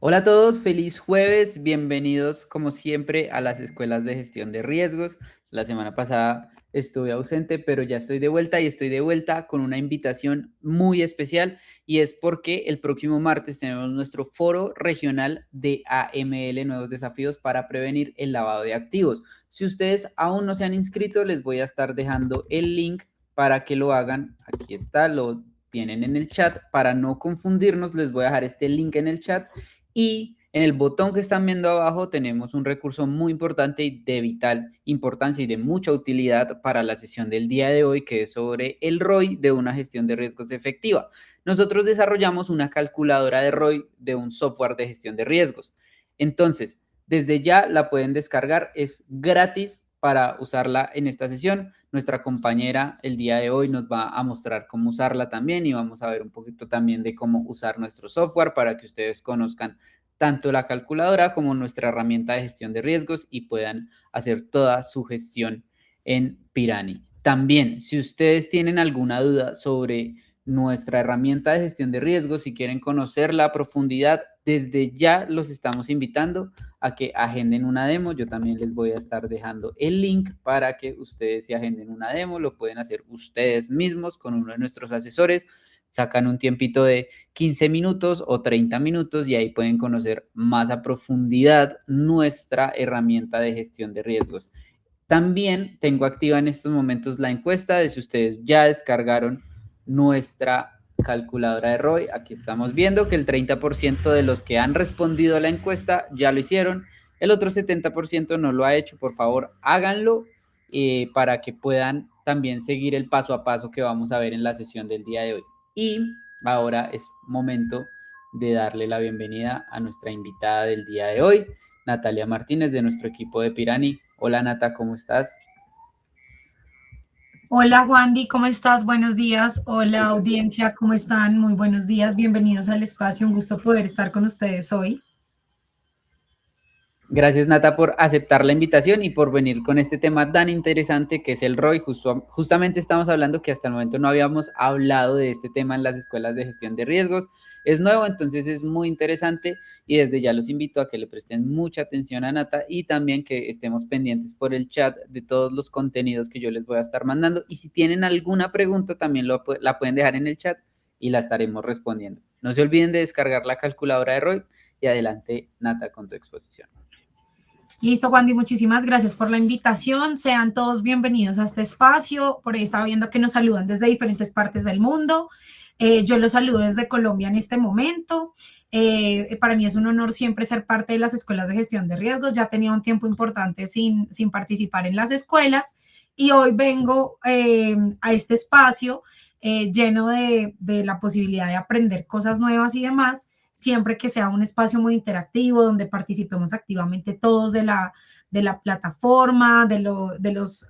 Hola a todos, feliz jueves, bienvenidos como siempre a las escuelas de gestión de riesgos. La semana pasada estuve ausente, pero ya estoy de vuelta y estoy de vuelta con una invitación muy especial y es porque el próximo martes tenemos nuestro foro regional de AML, Nuevos Desafíos para Prevenir el Lavado de Activos. Si ustedes aún no se han inscrito, les voy a estar dejando el link para que lo hagan. Aquí está, lo tienen en el chat. Para no confundirnos, les voy a dejar este link en el chat y en el botón que están viendo abajo tenemos un recurso muy importante y de vital importancia y de mucha utilidad para la sesión del día de hoy, que es sobre el ROI de una gestión de riesgos efectiva. Nosotros desarrollamos una calculadora de ROI de un software de gestión de riesgos. Entonces, desde ya la pueden descargar, es gratis para usarla en esta sesión. Nuestra compañera el día de hoy nos va a mostrar cómo usarla también y vamos a ver un poquito también de cómo usar nuestro software para que ustedes conozcan tanto la calculadora como nuestra herramienta de gestión de riesgos y puedan hacer toda su gestión en Pirani. También, si ustedes tienen alguna duda sobre nuestra herramienta de gestión de riesgos, si quieren conocerla a profundidad, desde ya los estamos invitando a que agenden una demo. Yo también les voy a estar dejando el link para que ustedes se agenden una demo. Lo pueden hacer ustedes mismos con uno de nuestros asesores. Sacan un tiempito de 15 minutos o 30 minutos y ahí pueden conocer más a profundidad nuestra herramienta de gestión de riesgos. También tengo activa en estos momentos la encuesta de si ustedes ya descargaron nuestra calculadora de ROI. Aquí estamos viendo que el 30% de los que han respondido a la encuesta ya lo hicieron. El otro 70% no lo ha hecho. Por favor, háganlo para que puedan también seguir el paso a paso que vamos a ver en la sesión del día de hoy. Y ahora es momento de darle la bienvenida a nuestra invitada del día de hoy, Natalia Martínez, de nuestro equipo de Pirani. Hola Nata, ¿cómo estás? Hola Wandy, ¿cómo estás? Buenos días. Hola audiencia, ¿cómo están? Muy buenos días. Bienvenidos al espacio. Un gusto poder estar con ustedes hoy. Gracias Nata por aceptar la invitación y por venir con este tema tan interesante que es el ROI. Justamente estamos hablando que hasta el momento no habíamos hablado de este tema en las escuelas de gestión de riesgos. Es nuevo, entonces es muy interesante y desde ya los invito a que le presten mucha atención a Nata y también que estemos pendientes por el chat de todos los contenidos que yo les voy a estar mandando. Y si tienen alguna pregunta también la pueden dejar en el chat y la estaremos respondiendo. No se olviden de descargar la calculadora de ROI y adelante Nata con tu exposición. Listo, Wandy, muchísimas gracias por la invitación. Sean todos bienvenidos a este espacio. Por ahí estaba viendo que nos saludan desde diferentes partes del mundo. Yo los saludo desde Colombia en este momento. Para mí es un honor siempre ser parte de las escuelas de gestión de riesgos. Ya tenía un tiempo importante sin participar en las escuelas y hoy vengo a este espacio lleno de la posibilidad de aprender cosas nuevas y demás, siempre que sea un espacio muy interactivo, donde participemos activamente todos de la plataforma, de los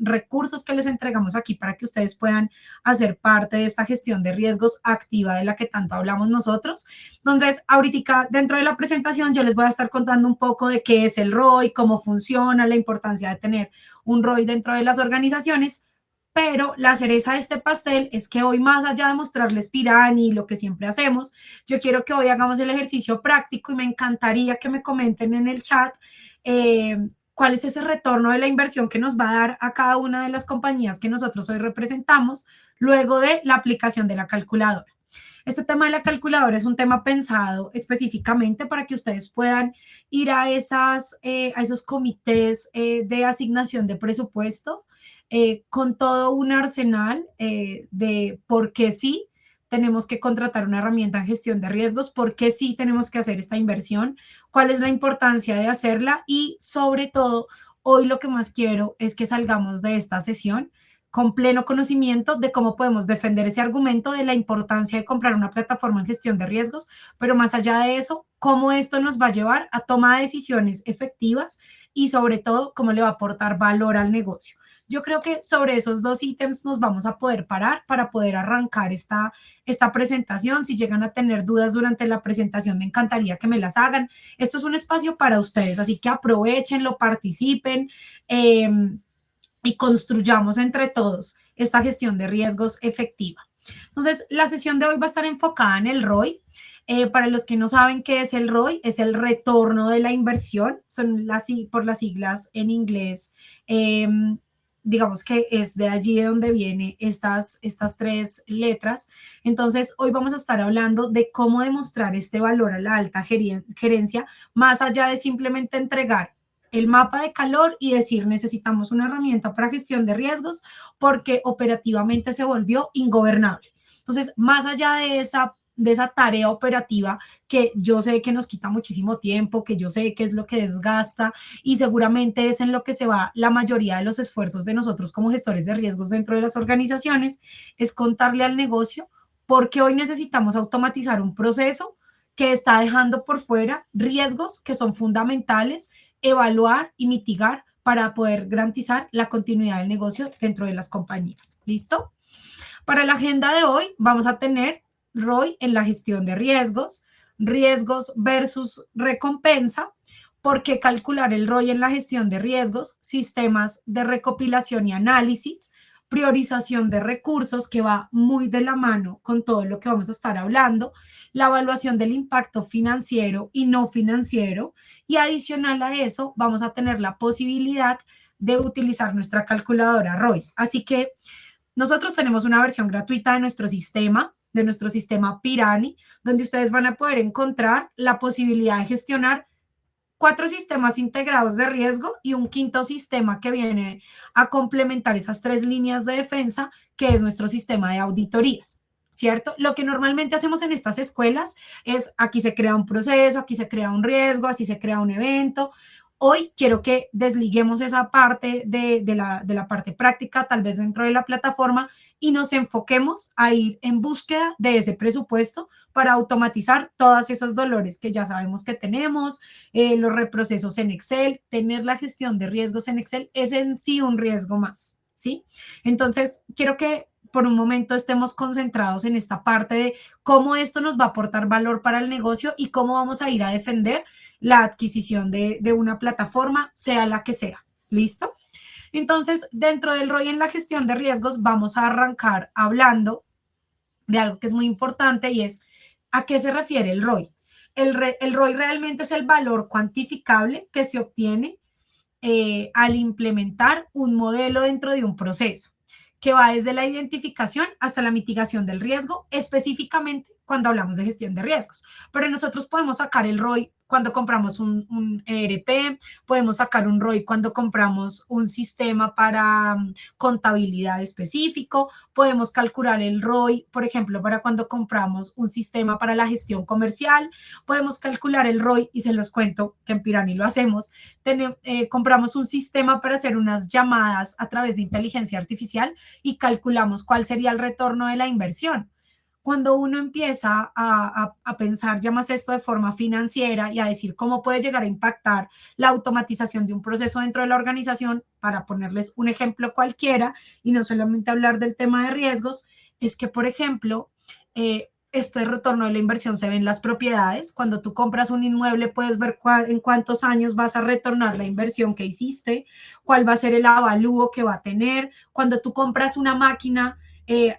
recursos que les entregamos aquí para que ustedes puedan hacer parte de esta gestión de riesgos activa de la que tanto hablamos nosotros. Entonces, ahorita dentro de la presentación yo les voy a estar contando un poco de qué es el ROI, cómo funciona, la importancia de tener un ROI dentro de las organizaciones. Pero la cereza de este pastel es que hoy, más allá de mostrarles Pirani y lo que siempre hacemos, yo quiero que hoy hagamos el ejercicio práctico y me encantaría que me comenten en el chat cuál es ese retorno de la inversión que nos va a dar a cada una de las compañías que nosotros hoy representamos luego de la aplicación de la calculadora. Este tema de la calculadora es un tema pensado específicamente para que ustedes puedan ir a esos comités de asignación de presupuesto con todo un arsenal de por qué sí tenemos que contratar una herramienta en gestión de riesgos, por qué sí tenemos que hacer esta inversión, cuál es la importancia de hacerla y sobre todo, hoy lo que más quiero es que salgamos de esta sesión con pleno conocimiento de cómo podemos defender ese argumento de la importancia de comprar una plataforma en gestión de riesgos, pero más allá de eso, cómo esto nos va a llevar a tomar decisiones efectivas y sobre todo cómo le va a aportar valor al negocio. Yo creo que sobre esos dos ítems nos vamos a poder parar para poder arrancar esta presentación. Si llegan a tener dudas durante la presentación, me encantaría que me las hagan. Esto es un espacio para ustedes, así que aprovechenlo, participen. Y construyamos entre todos esta gestión de riesgos efectiva. Entonces, la sesión de hoy va a estar enfocada en el ROI. Para los que no saben qué es el ROI, es el retorno de la inversión, son por las siglas en inglés. Digamos que es de allí de donde vienen estas tres letras. Entonces, hoy vamos a estar hablando de cómo demostrar este valor a la alta gerencia, más allá de simplemente entregar el mapa de calor y decir necesitamos una herramienta para gestión de riesgos porque operativamente se volvió ingobernable. Entonces, más allá de esa tarea operativa que yo sé que nos quita muchísimo tiempo, que yo sé que es lo que desgasta y seguramente es en lo que se va la mayoría de los esfuerzos de nosotros como gestores de riesgos dentro de las organizaciones, es contarle al negocio porque hoy necesitamos automatizar un proceso que está dejando por fuera riesgos que son fundamentales, evaluar y mitigar para poder garantizar la continuidad del negocio dentro de las compañías. ¿Listo? Para la agenda de hoy vamos a tener ROI en la gestión de riesgos, riesgos versus recompensa, por qué calcular el ROI en la gestión de riesgos, sistemas de recopilación y análisis, priorización de recursos, que va muy de la mano con todo lo que vamos a estar hablando, la evaluación del impacto financiero y no financiero, y adicional a eso vamos a tener la posibilidad de utilizar nuestra calculadora ROI. Así que nosotros tenemos una versión gratuita de nuestro sistema Pirani, donde ustedes van a poder encontrar la posibilidad de gestionar 4 sistemas integrados de riesgo y un quinto sistema que viene a complementar esas 3 líneas de defensa, que es nuestro sistema de auditorías, ¿cierto? Lo que normalmente hacemos en estas escuelas es aquí se crea un proceso, aquí se crea un riesgo, así se crea un evento. Hoy quiero que desliguemos esa parte de la parte práctica, tal vez dentro de la plataforma, y nos enfoquemos a ir en búsqueda de ese presupuesto para automatizar todos esos dolores que ya sabemos que tenemos, los reprocesos en Excel, tener la gestión de riesgos en Excel es en sí un riesgo más, ¿sí? Entonces, quiero que por un momento estemos concentrados en esta parte de cómo esto nos va a aportar valor para el negocio y cómo vamos a ir a defender la adquisición de una plataforma, sea la que sea. ¿Listo? Entonces, dentro del ROI en la gestión de riesgos, vamos a arrancar hablando de algo que es muy importante y es ¿a qué se refiere el ROI? El ROI realmente es el valor cuantificable que se obtiene al implementar un modelo dentro de un proceso que va desde la identificación hasta la mitigación del riesgo, específicamente cuando hablamos de gestión de riesgos. Pero nosotros podemos sacar el ROI cuando compramos un ERP, podemos sacar un ROI cuando compramos un sistema para contabilidad específico, podemos calcular el ROI, por ejemplo, para cuando compramos un sistema para la gestión comercial, podemos calcular el ROI, y se los cuento que en Pirani lo hacemos, compramos un sistema para hacer unas llamadas a través de inteligencia artificial y calculamos cuál sería el retorno de la inversión. Cuando uno empieza a pensar ya más esto de forma financiera y a decir cómo puede llegar a impactar la automatización de un proceso dentro de la organización, para ponerles un ejemplo cualquiera y no solamente hablar del tema de riesgos, es que, por ejemplo, este retorno de la inversión se ve en las propiedades. Cuando tú compras un inmueble, puedes ver en cuántos años vas a retornar la inversión que hiciste, cuál va a ser el avalúo que va a tener. Cuando tú compras una máquina,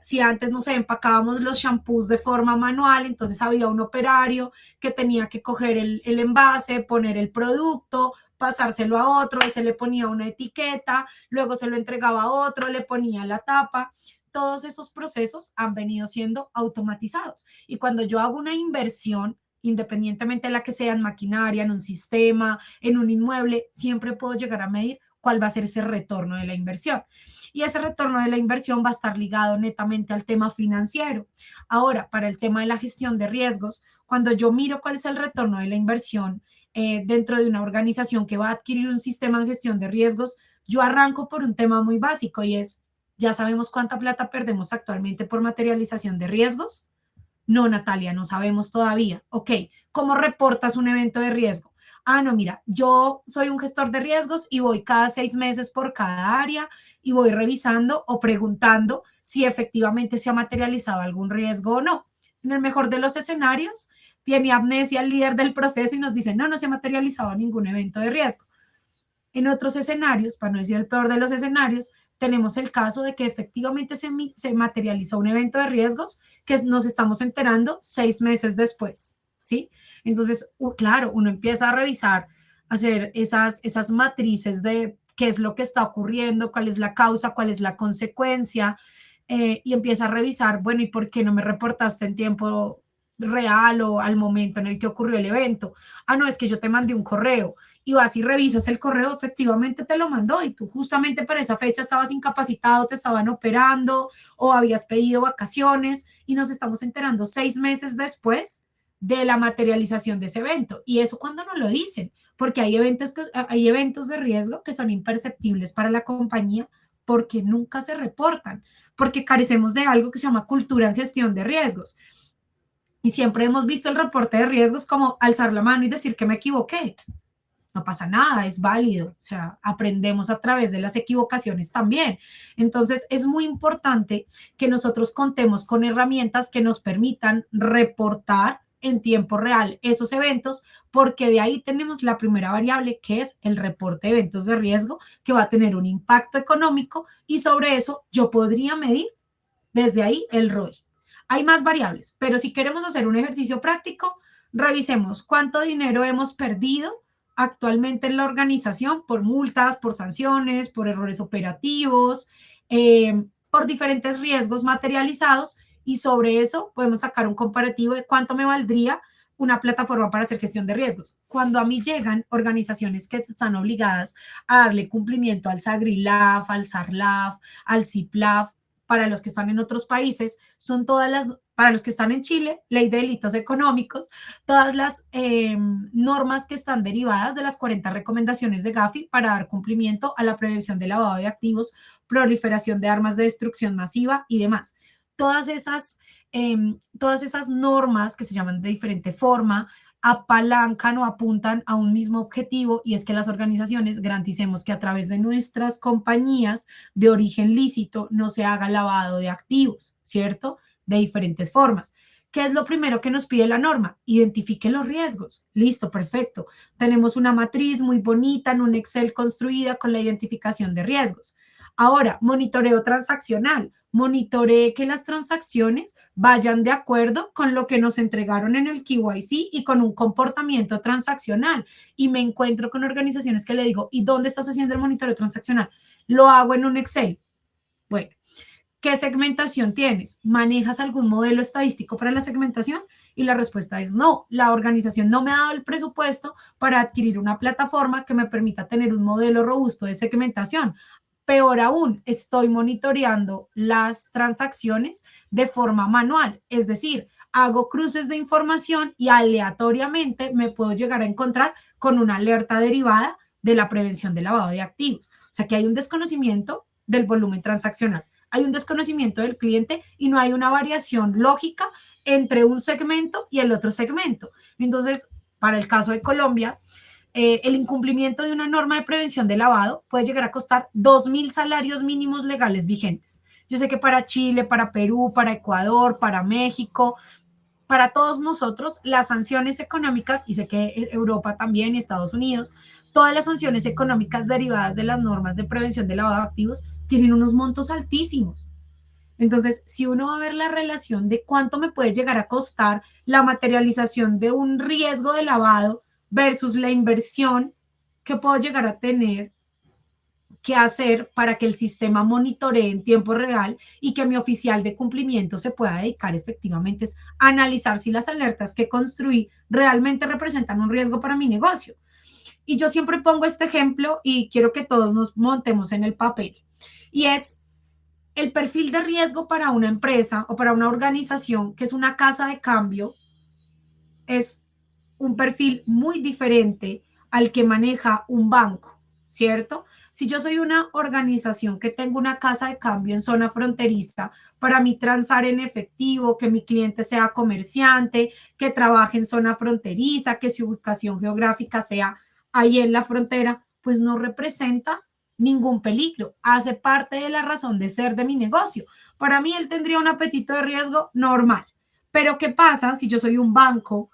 si antes, no sé, empacábamos los shampoos de forma manual, entonces había un operario que tenía que coger el envase, poner el producto, pasárselo a otro, y se le ponía una etiqueta, luego se lo entregaba a otro, le ponía la tapa. Todos esos procesos han venido siendo automatizados. Y cuando yo hago una inversión, independientemente de la que sea, en maquinaria, en un sistema, en un inmueble, siempre puedo llegar a medir cuál va a ser ese retorno de la inversión. Y ese retorno de la inversión va a estar ligado netamente al tema financiero. Ahora, para el tema de la gestión de riesgos, cuando yo miro cuál es el retorno de la inversión dentro de una organización que va a adquirir un sistema en gestión de riesgos, yo arranco por un tema muy básico y es, ¿ya sabemos cuánta plata perdemos actualmente por materialización de riesgos? No, Natalia, no sabemos todavía. Ok, ¿cómo reportas un evento de riesgo? Ah, no, mira, yo soy un gestor de riesgos y voy cada 6 meses por cada área y voy revisando o preguntando si efectivamente se ha materializado algún riesgo o no. En el mejor de los escenarios, tiene amnesia el líder del proceso y nos dice, no, no se ha materializado ningún evento de riesgo. En otros escenarios, para no decir el peor de los escenarios, tenemos el caso de que efectivamente se materializó un evento de riesgos que nos estamos enterando 6 meses después, ¿sí? Entonces, claro, uno empieza a revisar, hacer esas matrices de qué es lo que está ocurriendo, cuál es la causa, cuál es la consecuencia, y empieza a revisar, bueno, ¿y por qué no me reportaste en tiempo real o al momento en el que ocurrió el evento? Ah, no, es que yo te mandé un correo y vas y revisas el correo, efectivamente te lo mandó y tú justamente para esa fecha estabas incapacitado, te estaban operando o habías pedido vacaciones y nos estamos enterando 6 meses después de la materialización de ese evento. Y eso cuando no lo dicen, porque hay eventos de riesgo que son imperceptibles para la compañía porque nunca se reportan, porque carecemos de algo que se llama cultura en gestión de riesgos. Y siempre hemos visto el reporte de riesgos como alzar la mano y decir que me equivoqué. No pasa nada, es válido. O sea, aprendemos a través de las equivocaciones también. Entonces, es muy importante que nosotros contemos con herramientas que nos permitan reportar en tiempo real esos eventos, porque de ahí tenemos la primera variable, que es el reporte de eventos de riesgo, que va a tener un impacto económico y sobre eso yo podría medir desde ahí el ROI. Hay más variables, pero si queremos hacer un ejercicio práctico, revisemos cuánto dinero hemos perdido actualmente en la organización por multas, por sanciones, por errores operativos, por diferentes riesgos materializados y sobre eso podemos sacar un comparativo de cuánto me valdría una plataforma para hacer gestión de riesgos. Cuando a mí llegan organizaciones que están obligadas a darle cumplimiento al SAGRILAF, al SARLAF, al CIPLAF, para los que están en otros países, son todas para los que están en Chile, ley de delitos económicos, todas las normas que están derivadas de las 40 recomendaciones de Gafi para dar cumplimiento a la prevención de lavado de activos, proliferación de armas de destrucción masiva y demás. Todas esas normas que se llaman de diferente forma apalancan o apuntan a un mismo objetivo y es que las organizaciones garanticemos que a través de nuestras compañías de origen lícito no se haga lavado de activos, ¿cierto? De diferentes formas. ¿Qué es lo primero que nos pide la norma? Identifique los riesgos. Listo, perfecto. Tenemos una matriz muy bonita en un Excel construida con la identificación de riesgos. Ahora, monitoreo transaccional. Monitoree que las transacciones vayan de acuerdo con lo que nos entregaron en el KYC y con un comportamiento transaccional. Y me encuentro con organizaciones que le digo, ¿y dónde estás haciendo el monitoreo transaccional? Lo hago en un Excel. Bueno, ¿qué segmentación tienes? ¿Manejas algún modelo estadístico para la segmentación? Y la respuesta es no. La organización no me ha dado el presupuesto para adquirir una plataforma que me permita tener un modelo robusto de segmentación. Peor aún, estoy monitoreando las transacciones de forma manual, es decir, hago cruces de información y aleatoriamente me puedo llegar a encontrar con una alerta derivada de la prevención del lavado de activos. O sea que hay un desconocimiento del volumen transaccional, hay un desconocimiento del cliente y no hay una variación lógica entre un segmento y el otro segmento. Entonces, para el caso de Colombia, el incumplimiento de una norma de prevención de lavado puede llegar a costar 2.000 salarios mínimos legales vigentes. Yo sé que para Chile, para Perú, para Ecuador, para México, para todos nosotros, las sanciones económicas, y sé que Europa también y Estados Unidos, todas las sanciones económicas derivadas de las normas de prevención de lavado de activos tienen unos montos altísimos. Entonces, si uno va a ver la relación de cuánto me puede llegar a costar la materialización de un riesgo de lavado versus la inversión que puedo llegar a tener que hacer para que el sistema monitoree en tiempo real y que mi oficial de cumplimiento se pueda dedicar efectivamente a analizar si las alertas que construí realmente representan un riesgo para mi negocio. Y yo siempre pongo este ejemplo y quiero que todos nos montemos en el papel. Y es el perfil de riesgo para una empresa o para una organización que es una casa de cambio, es un perfil muy diferente al que maneja un banco, ¿cierto? Si yo soy una organización que tengo una casa de cambio en zona fronteriza, para mí transar en efectivo, que mi cliente sea comerciante, que trabaje en zona fronteriza, que su ubicación geográfica sea ahí en la frontera, pues no representa ningún peligro, hace parte de la razón de ser de mi negocio. Para mí él tendría un apetito de riesgo normal, pero ¿qué pasa si yo soy un banco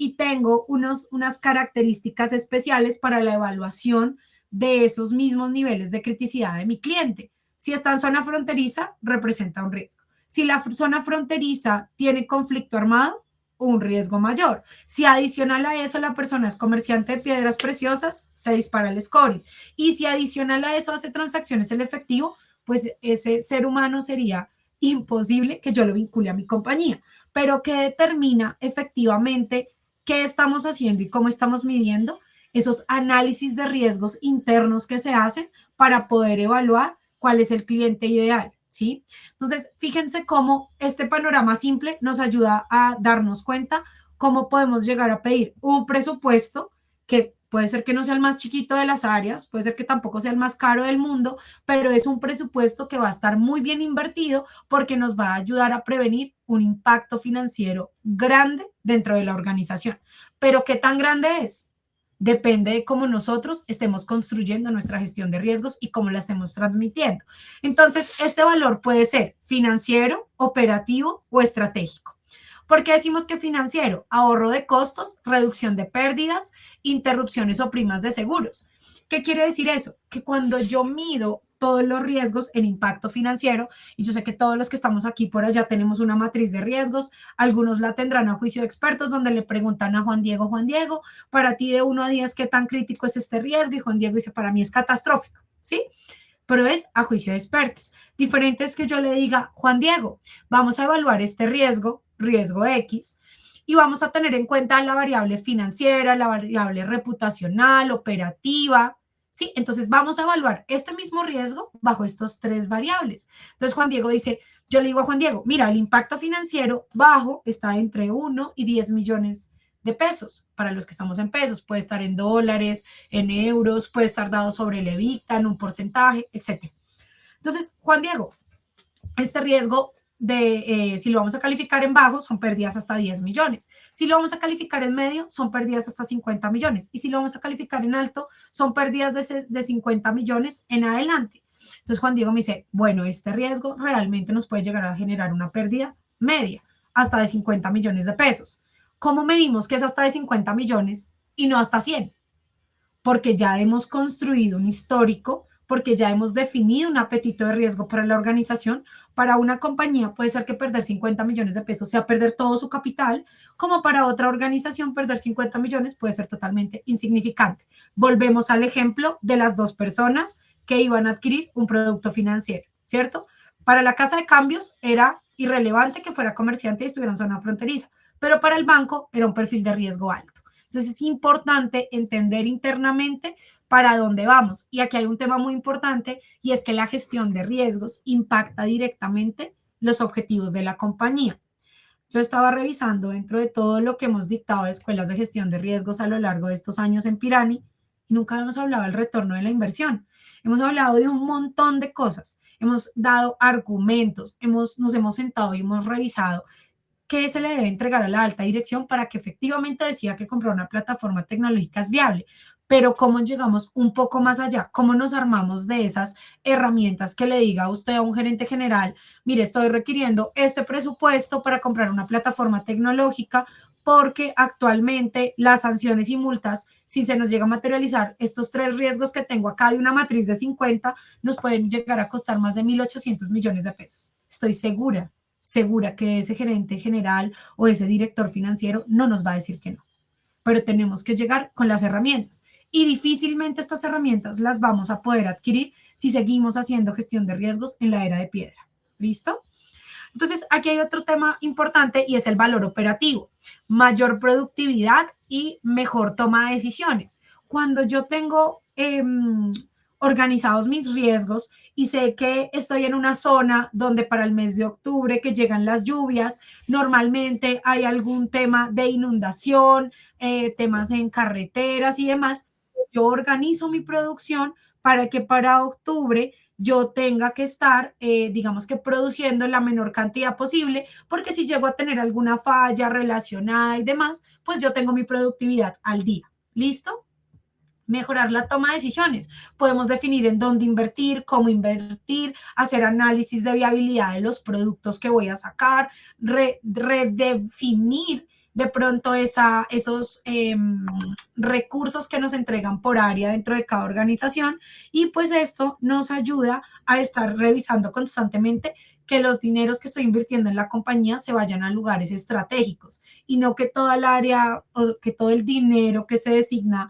y tengo unas características especiales para la evaluación de esos mismos niveles de criticidad de mi cliente? Si está en zona fronteriza, representa un riesgo. Si la zona fronteriza tiene conflicto armado, un riesgo mayor. Si adicional a eso la persona es comerciante de piedras preciosas, se dispara el scoring. Y si adicional a eso hace transacciones en efectivo, pues ese ser humano sería imposible que yo lo vincule a mi compañía. Pero ¿qué determina efectivamente qué estamos haciendo y cómo estamos midiendo? Esos análisis de riesgos internos que se hacen para poder evaluar cuál es el cliente ideal, ¿sí? Entonces, fíjense cómo este panorama simple nos ayuda a darnos cuenta cómo podemos llegar a pedir un presupuesto que puede ser que no sea el más chiquito de las áreas, puede ser que tampoco sea el más caro del mundo, pero es un presupuesto que va a estar muy bien invertido porque nos va a ayudar a prevenir un impacto financiero grande dentro de la organización. Pero ¿qué tan grande es? Depende de cómo nosotros estemos construyendo nuestra gestión de riesgos y cómo la estemos transmitiendo. Entonces, este valor puede ser financiero, operativo o estratégico. ¿Por qué decimos que financiero? Ahorro de costos, reducción de pérdidas, interrupciones o primas de seguros. ¿Qué quiere decir eso? Que cuando yo mido todos los riesgos en impacto financiero, y yo sé que todos los que estamos aquí por allá tenemos una matriz de riesgos, algunos la tendrán a juicio de expertos donde le preguntan a Juan Diego, para ti de 1 a 10, ¿qué tan crítico es este riesgo? Y Juan Diego dice, para mí es catastrófico, ¿sí? Pero es a juicio de expertos. Diferente es que yo le diga, Juan Diego, vamos a evaluar este riesgo, riesgo X, y vamos a tener en cuenta la variable financiera, la variable reputacional, operativa, ¿sí? Entonces vamos a evaluar este mismo riesgo bajo estos 3 variables. Entonces Juan Diego dice, yo le digo a Juan Diego, mira, el impacto financiero bajo está entre 1 y 10 millones de pesos, para los que estamos en pesos, puede estar en dólares, en euros, puede estar dado sobre el EBITDA, en un porcentaje, etc. Entonces, Juan Diego, este riesgo si lo vamos a calificar en bajo, son pérdidas hasta 10 millones. Si lo vamos a calificar en medio, son pérdidas hasta 50 millones. Y si lo vamos a calificar en alto, son pérdidas de 50 millones en adelante. Entonces Juan Diego me dice, bueno, este riesgo realmente nos puede llegar a generar una pérdida media, hasta de 50 millones de pesos. ¿Cómo medimos que es hasta de 50 millones y no hasta 100? Porque ya hemos construido un histórico, porque ya hemos definido un apetito de riesgo para la organización. Para una compañía puede ser que perder 50 millones de pesos sea perder todo su capital, como para otra organización perder 50 millones puede ser totalmente insignificante. Volvemos al ejemplo de las 2 personas que iban a adquirir un producto financiero, ¿cierto? Para la casa de cambios era irrelevante que fuera comerciante y estuviera en zona fronteriza, pero para el banco era un perfil de riesgo alto. Entonces es importante entender internamente para dónde vamos. Y aquí hay un tema muy importante y es que la gestión de riesgos impacta directamente los objetivos de la compañía. Yo estaba revisando dentro de todo lo que hemos dictado de escuelas de gestión de riesgos a lo largo de estos años en Pirani y nunca hemos hablado del retorno de la inversión. Hemos hablado de un montón de cosas, hemos dado argumentos, nos hemos sentado y hemos revisado qué se le debe entregar a la alta dirección para que efectivamente decida que comprar una plataforma tecnológica es viable. Pero ¿cómo llegamos un poco más allá? ¿Cómo nos armamos de esas herramientas que le diga a usted a un gerente general, mire, estoy requiriendo este presupuesto para comprar una plataforma tecnológica porque actualmente las sanciones y multas, si se nos llega a materializar estos 3 riesgos que tengo acá de una matriz de 50, nos pueden llegar a costar más de 1.800 millones de pesos? Estoy segura que ese gerente general o ese director financiero no nos va a decir que no, pero tenemos que llegar con las herramientas y difícilmente estas herramientas las vamos a poder adquirir si seguimos haciendo gestión de riesgos en la era de piedra. ¿Listo? Entonces, aquí hay otro tema importante y es el valor operativo, mayor productividad y mejor toma de decisiones. Cuando yo tengo organizados mis riesgos y sé que estoy en una zona donde para el mes de octubre que llegan las lluvias, normalmente hay algún tema de inundación, temas en carreteras y demás, yo organizo mi producción para que para octubre yo tenga que estar, digamos que produciendo la menor cantidad posible, porque si llego a tener alguna falla relacionada y demás, pues yo tengo mi productividad al día. ¿Listo? Mejorar la toma de decisiones. Podemos definir en dónde invertir, cómo invertir, hacer análisis de viabilidad de los productos que voy a sacar, redefinir de pronto esos recursos que nos entregan por área dentro de cada organización, y pues esto nos ayuda a estar revisando constantemente que los dineros que estoy invirtiendo en la compañía se vayan a lugares estratégicos y no que toda el área o que todo el dinero que se designa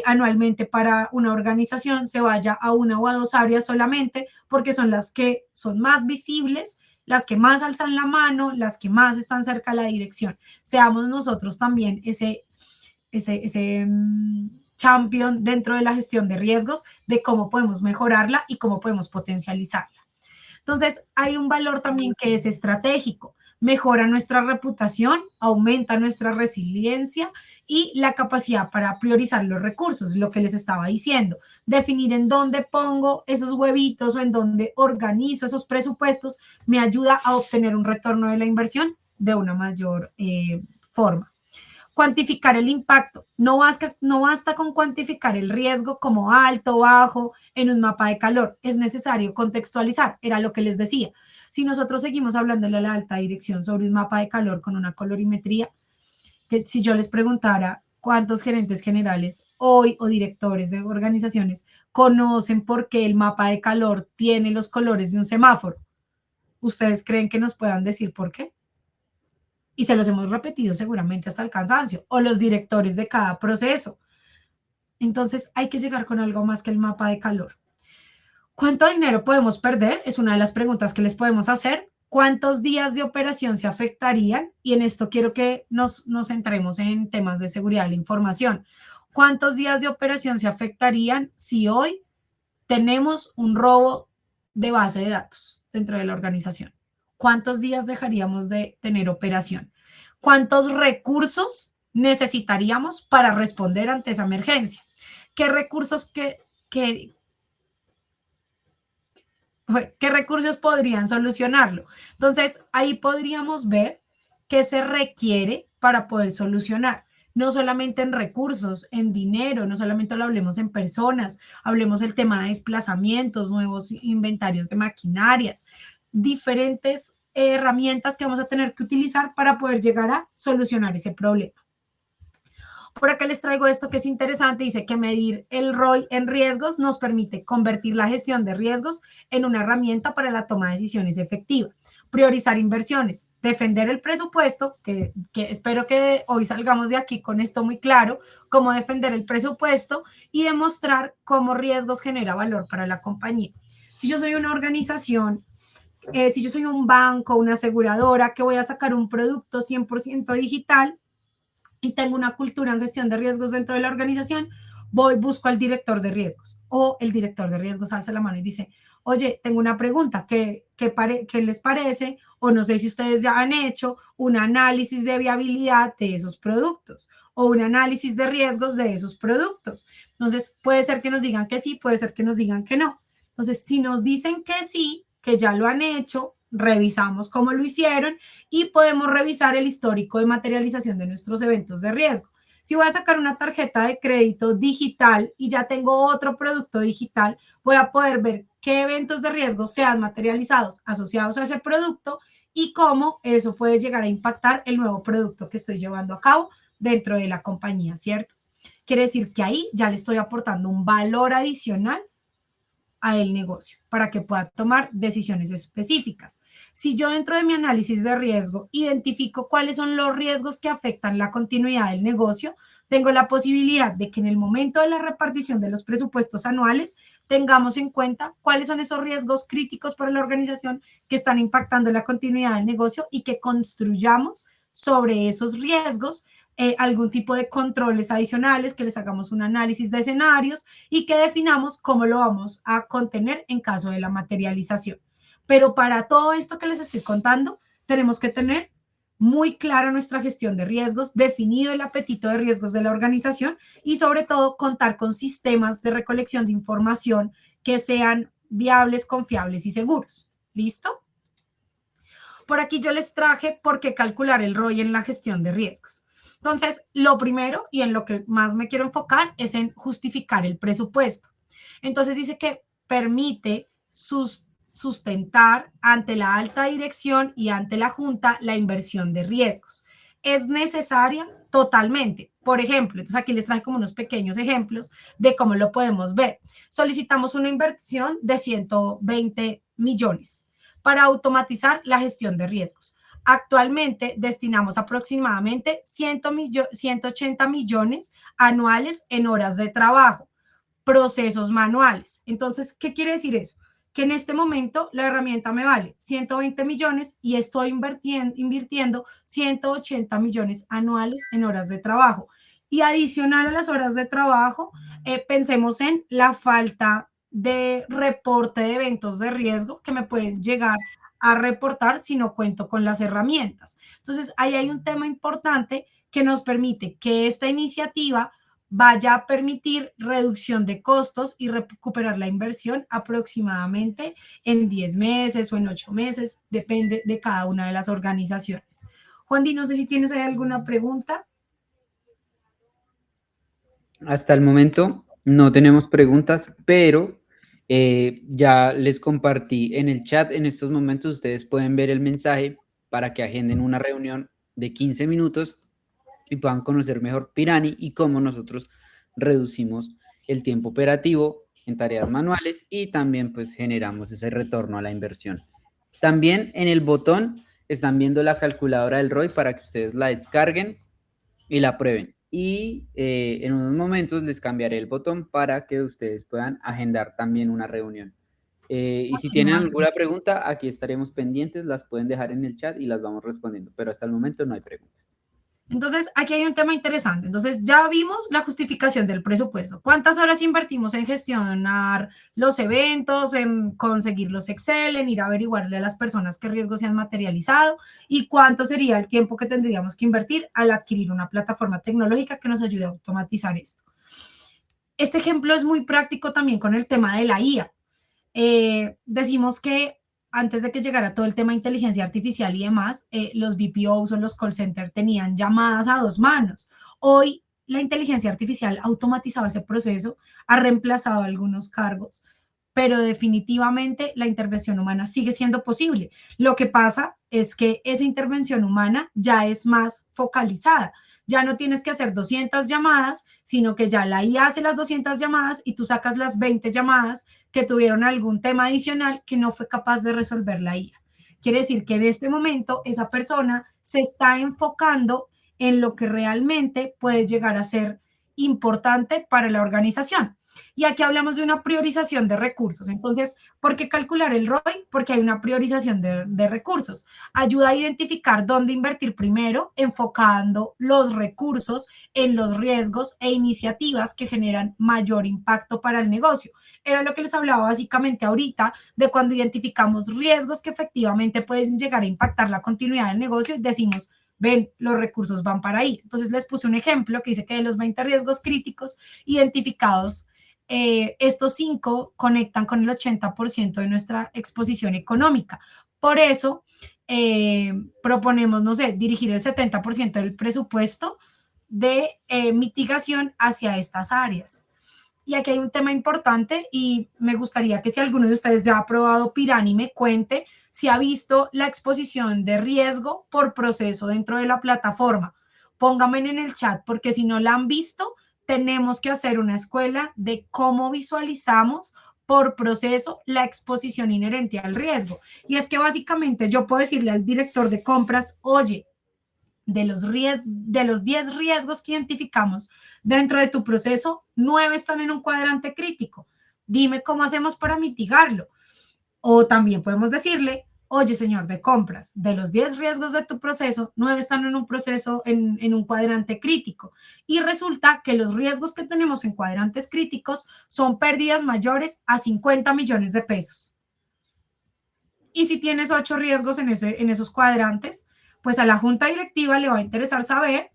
anualmente para una organización se vaya a una o a dos áreas solamente, porque son las que son más visibles, las que más alzan la mano, las que más están cerca de la dirección. Seamos nosotros también ese champion dentro de la gestión de riesgos, de cómo podemos mejorarla y cómo podemos potencializarla. Entonces, hay un valor también que es estratégico. Mejora nuestra reputación, aumenta nuestra resiliencia y la capacidad para priorizar los recursos, lo que les estaba diciendo. Definir en dónde pongo esos huevitos o en dónde organizo esos presupuestos me ayuda a obtener un retorno de la inversión de una mayor forma. Cuantificar el impacto. No basta con cuantificar el riesgo como alto o bajo en un mapa de calor. Es necesario contextualizar. Era lo que les decía. Si nosotros seguimos hablando de la alta dirección sobre un mapa de calor con una colorimetría, que si yo les preguntara cuántos gerentes generales hoy o directores de organizaciones conocen por qué el mapa de calor tiene los colores de un semáforo, ¿ustedes creen que nos puedan decir por qué? Y se los hemos repetido seguramente hasta el cansancio, o los directores de cada proceso. Entonces hay que llegar con algo más que el mapa de calor. ¿Cuánto dinero podemos perder? Es una de las preguntas que les podemos hacer. ¿Cuántos días de operación se afectarían? Y en esto quiero que nos centremos en temas de seguridad de la información. ¿Cuántos días de operación se afectarían si hoy tenemos un robo de base de datos dentro de la organización? ¿Cuántos días dejaríamos de tener operación? ¿Cuántos recursos necesitaríamos para responder ante esa emergencia? ¿Qué recursos, qué recursos podrían solucionarlo? Entonces, ahí podríamos ver qué se requiere para poder solucionar. No solamente en recursos, en dinero, no solamente lo hablemos en personas, hablemos del tema de desplazamientos, nuevos inventarios de maquinarias, diferentes herramientas que vamos a tener que utilizar para poder llegar a solucionar ese problema. Por acá les traigo esto que es interesante. Dice que medir el ROI en riesgos nos permite convertir la gestión de riesgos en una herramienta para la toma de decisiones efectiva. Priorizar inversiones, defender el presupuesto, que espero que hoy salgamos de aquí con esto muy claro, cómo defender el presupuesto y demostrar cómo riesgos genera valor para la compañía. Si yo soy una organización, si yo soy un banco, una aseguradora que voy a sacar un producto 100% digital, y tengo una cultura en gestión de riesgos dentro de la organización, busco al director de riesgos, o el director de riesgos alza la mano y dice, oye, tengo una pregunta, ¿qué les parece? O no sé si ustedes ya han hecho un análisis de viabilidad de esos productos o un análisis de riesgos de esos productos. Entonces, puede ser que nos digan que sí, puede ser que nos digan que no. Entonces, si nos dicen que sí, que ya lo han hecho, revisamos cómo lo hicieron y podemos revisar el histórico de materialización de nuestros eventos de riesgo. Si voy a sacar una tarjeta de crédito digital y ya tengo otro producto digital, voy a poder ver qué eventos de riesgo se han materializado asociados a ese producto y cómo eso puede llegar a impactar el nuevo producto que estoy llevando a cabo dentro de la compañía, ¿cierto? Quiere decir que ahí ya le estoy aportando un valor adicional a el negocio para que pueda tomar decisiones específicas. Si yo dentro de mi análisis de riesgo identifico cuáles son los riesgos que afectan la continuidad del negocio, tengo la posibilidad de que en el momento de la repartición de los presupuestos anuales tengamos en cuenta cuáles son esos riesgos críticos para la organización que están impactando la continuidad del negocio y que construyamos sobre esos riesgos algún tipo de controles adicionales, que les hagamos un análisis de escenarios y que definamos cómo lo vamos a contener en caso de la materialización. Pero para todo esto que les estoy contando, tenemos que tener muy clara nuestra gestión de riesgos, definido el apetito de riesgos de la organización y sobre todo contar con sistemas de recolección de información que sean viables, confiables y seguros. ¿Listo? Por aquí yo les traje por qué calcular el ROI en la gestión de riesgos. Entonces, lo primero y en lo que más me quiero enfocar es en justificar el presupuesto. Entonces dice que permite sustentar ante la alta dirección y ante la junta la inversión de riesgos. ¿Es necesaria? Totalmente. Por ejemplo, entonces aquí les traje como unos pequeños ejemplos de cómo lo podemos ver. Solicitamos una inversión de 120 millones para automatizar la gestión de riesgos. Actualmente destinamos aproximadamente 180 millones anuales en horas de trabajo, procesos manuales. Entonces, ¿qué quiere decir eso? Que en este momento la herramienta me vale 120 millones y estoy invirtiendo 180 millones anuales en horas de trabajo. Y adicional a las horas de trabajo, pensemos en la falta de reporte de eventos de riesgo que me pueden llegar a reportar si no cuento con las herramientas. Entonces, ahí hay un tema importante que nos permite que esta iniciativa vaya a permitir reducción de costos y recuperar la inversión aproximadamente en 10 meses o en 8 meses, depende de cada una de las organizaciones. Juan Di, no sé si tienes ahí alguna pregunta. Hasta el momento no tenemos preguntas, pero ya les compartí en el chat. En estos momentos ustedes pueden ver el mensaje para que agenden una reunión de 15 minutos y puedan conocer mejor Pirani y cómo nosotros reducimos el tiempo operativo en tareas manuales y también pues generamos ese retorno a la inversión. También en el botón están viendo la calculadora del ROI para que ustedes la descarguen y la prueben. Y en unos momentos les cambiaré el botón para que ustedes puedan agendar también una reunión. Y si tienen Muchísimas alguna gracias. pregunta, aquí estaremos pendientes, las pueden dejar en el chat y las vamos respondiendo, pero hasta el momento no hay preguntas. Entonces, aquí hay un tema interesante. Entonces, ya vimos la justificación del presupuesto. ¿Cuántas horas invertimos en gestionar los eventos, en conseguir los Excel, en ir a averiguarle a las personas qué riesgos se han materializado y cuánto sería el tiempo que tendríamos que invertir al adquirir una plataforma tecnológica que nos ayude a automatizar esto? Este ejemplo es muy práctico también con el tema de la IA. Decimos que antes de que llegara todo el tema de inteligencia artificial y demás, los BPOs o los call centers tenían llamadas a dos manos. Hoy la inteligencia artificial ha automatizado ese proceso, ha reemplazado algunos cargos, pero definitivamente la intervención humana sigue siendo posible. Lo que pasa es que esa intervención humana ya es más focalizada. Ya no tienes que hacer 200 llamadas, sino que ya la IA hace las 200 llamadas y tú sacas las 20 llamadas que tuvieron algún tema adicional que no fue capaz de resolver la IA. Quiere decir que en este momento esa persona se está enfocando en lo que realmente puede llegar a ser importante para la organización. Y aquí hablamos de una priorización de recursos. Entonces, ¿por qué calcular el ROI? Porque hay una priorización de recursos. Ayuda a identificar dónde invertir primero, enfocando los recursos en los riesgos e iniciativas que generan mayor impacto para el negocio. Era lo que les hablaba básicamente ahorita de cuando identificamos riesgos que efectivamente pueden llegar a impactar la continuidad del negocio y decimos, ven, los recursos van para ahí. Entonces les puse un ejemplo que dice que de los 20 riesgos críticos identificados, estos 5 conectan con el 80% de nuestra exposición económica. Por eso proponemos, no sé, dirigir el 70% del presupuesto de mitigación hacia estas áreas. Y aquí hay un tema importante y me gustaría que si alguno de ustedes ya ha probado Pirani me cuente si ha visto la exposición de riesgo por proceso dentro de la plataforma. Pónganme en el chat porque si no la han visto, tenemos que hacer una escuela de cómo visualizamos por proceso la exposición inherente al riesgo. Y es que básicamente yo puedo decirle al director de compras, oye, de los 10 riesgos que identificamos dentro de tu proceso, 9 están en un cuadrante crítico. Dime cómo hacemos para mitigarlo. O también podemos decirle, oye, señor de compras, de los 10 riesgos de tu proceso, 9 están en un proceso, en un cuadrante crítico. Y resulta que los riesgos que tenemos en cuadrantes críticos son pérdidas mayores a 50 millones de pesos. Y si tienes 8 riesgos en esos cuadrantes, pues a la junta directiva le va a interesar saber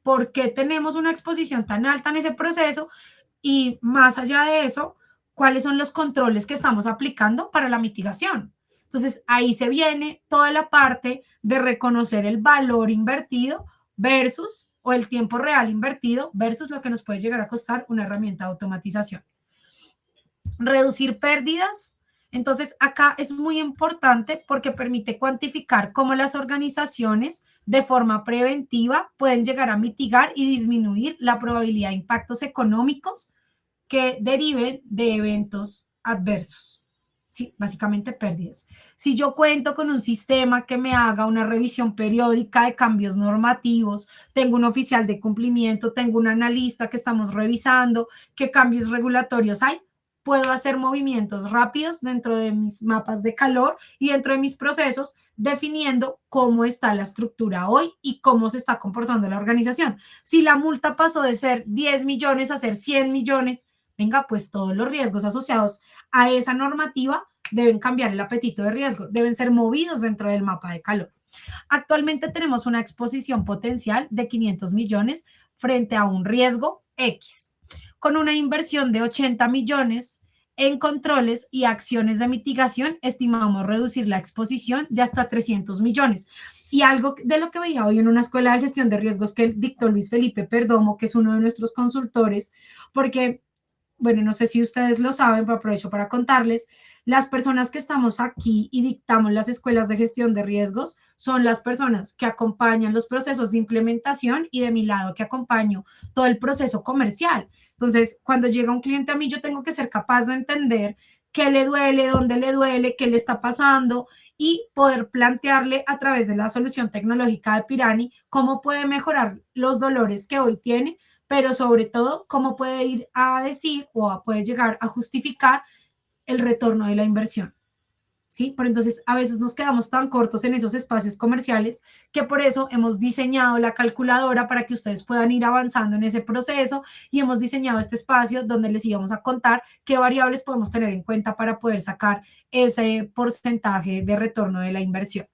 por qué tenemos una exposición tan alta en ese proceso y más allá de eso, cuáles son los controles que estamos aplicando para la mitigación. Entonces, ahí se viene toda la parte de reconocer el valor invertido versus o el tiempo real invertido versus lo que nos puede llegar a costar una herramienta de automatización. Reducir pérdidas. Entonces, acá es muy importante porque permite cuantificar cómo las organizaciones de forma preventiva pueden llegar a mitigar y disminuir la probabilidad de impactos económicos que deriven de eventos adversos. Sí, básicamente pérdidas. Si yo cuento con un sistema que me haga una revisión periódica de cambios normativos, tengo un oficial de cumplimiento, tengo un analista que estamos revisando qué cambios regulatorios hay, puedo hacer movimientos rápidos dentro de mis mapas de calor y dentro de mis procesos, definiendo cómo está la estructura hoy y cómo se está comportando la organización. Si la multa pasó de ser 10 millones a ser 100 millones, venga, pues todos los riesgos asociados a esa normativa deben cambiar el apetito de riesgo, deben ser movidos dentro del mapa de calor. Actualmente tenemos una exposición potencial de 500 millones frente a un riesgo X, con una inversión de 80 millones en controles y acciones de mitigación, estimamos reducir la exposición de hasta 300 millones. Y algo de lo que veía hoy en una escuela de gestión de riesgos que dictó Luis Felipe Perdomo, que es uno de nuestros consultores, porque bueno, no sé si ustedes lo saben, pero aprovecho para contarles, las personas que estamos aquí y dictamos las escuelas de gestión de riesgos son las personas que acompañan los procesos de implementación y de mi lado que acompaño todo el proceso comercial. Entonces, cuando llega un cliente a mí, yo tengo que ser capaz de entender qué le duele, dónde le duele, qué le está pasando y poder plantearle a través de la solución tecnológica de Pirani cómo puede mejorar los dolores que hoy tiene, pero sobre todo cómo puede ir a decir o puede llegar a justificar el retorno de la inversión. ¿Sí? Pero entonces a veces nos quedamos tan cortos en esos espacios comerciales que por eso hemos diseñado la calculadora para que ustedes puedan ir avanzando en ese proceso y hemos diseñado este espacio donde les íbamos a contar qué variables podemos tener en cuenta para poder sacar ese porcentaje de retorno de la inversión.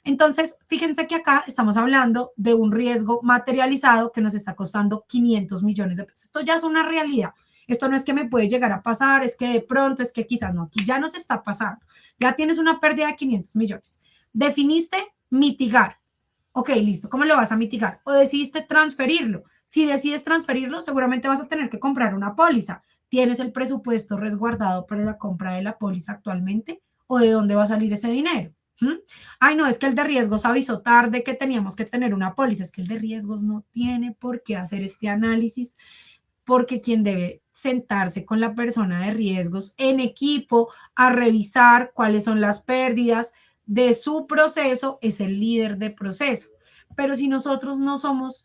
Entonces, fíjense que acá estamos hablando de un riesgo materializado que nos está costando 500 millones de pesos. Esto ya es una realidad. Esto no es que me puede llegar a pasar, es que de pronto, es que quizás no, aquí ya nos está pasando. Ya tienes una pérdida de 500 millones. Definiste mitigar. Ok, listo. ¿Cómo lo vas a mitigar? O decidiste transferirlo. Si decides transferirlo, seguramente vas a tener que comprar una póliza. ¿Tienes el presupuesto resguardado para la compra de la póliza actualmente? ¿O de dónde va a salir ese dinero? Ay, no, es que el de riesgos avisó tarde que teníamos que tener una póliza. Es que el de riesgos no tiene por qué hacer este análisis, porque quien debe sentarse con la persona de riesgos en equipo a revisar cuáles son las pérdidas de su proceso es el líder de proceso. Pero si nosotros no somos,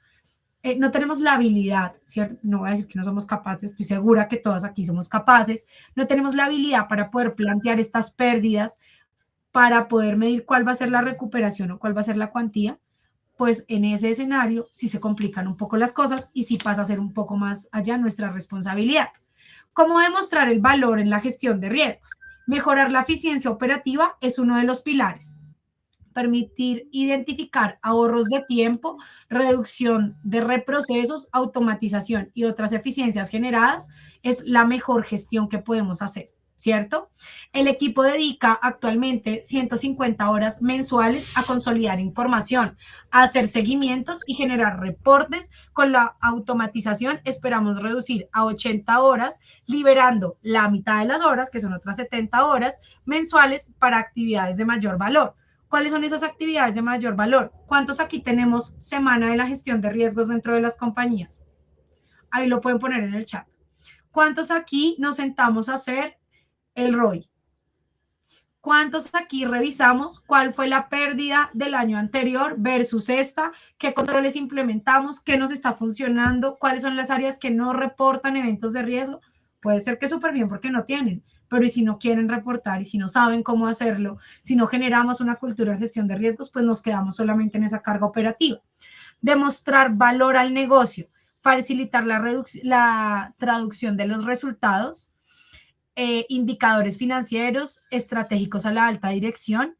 no tenemos la habilidad, ¿cierto? No voy a decir que no somos capaces, estoy segura que todas aquí somos capaces, no tenemos la habilidad para poder plantear estas pérdidas, para poder medir cuál va a ser la recuperación o cuál va a ser la cuantía, pues en ese escenario sí se complican un poco las cosas y sí pasa a ser un poco más allá nuestra responsabilidad. ¿Cómo demostrar el valor en la gestión de riesgos? Mejorar la eficiencia operativa es uno de los pilares. Permitir identificar ahorros de tiempo, reducción de reprocesos, automatización y otras eficiencias generadas es la mejor gestión que podemos hacer. ¿Cierto? El equipo dedica actualmente 150 horas mensuales a consolidar información, a hacer seguimientos y generar reportes. Con la automatización esperamos reducir a 80 horas, liberando la mitad de las horas, que son otras 70 horas mensuales, para actividades de mayor valor. ¿Cuáles son esas actividades de mayor valor? ¿Cuántos aquí tenemos semana de la gestión de riesgos dentro de las compañías? Ahí lo pueden poner en el chat. ¿Cuántos aquí nos sentamos a hacer el ROI? ¿Cuántos aquí revisamos cuál fue la pérdida del año anterior versus esta? ¿Qué controles implementamos? ¿Qué nos está funcionando? ¿Cuáles son las áreas que no reportan eventos de riesgo? Puede ser que súper bien porque no tienen, pero y si no quieren reportar y si no saben cómo hacerlo, si no generamos una cultura de gestión de riesgos, pues nos quedamos solamente en esa carga operativa. Demostrar valor al negocio, facilitar la traducción de los resultados, indicadores financieros estratégicos a la alta dirección,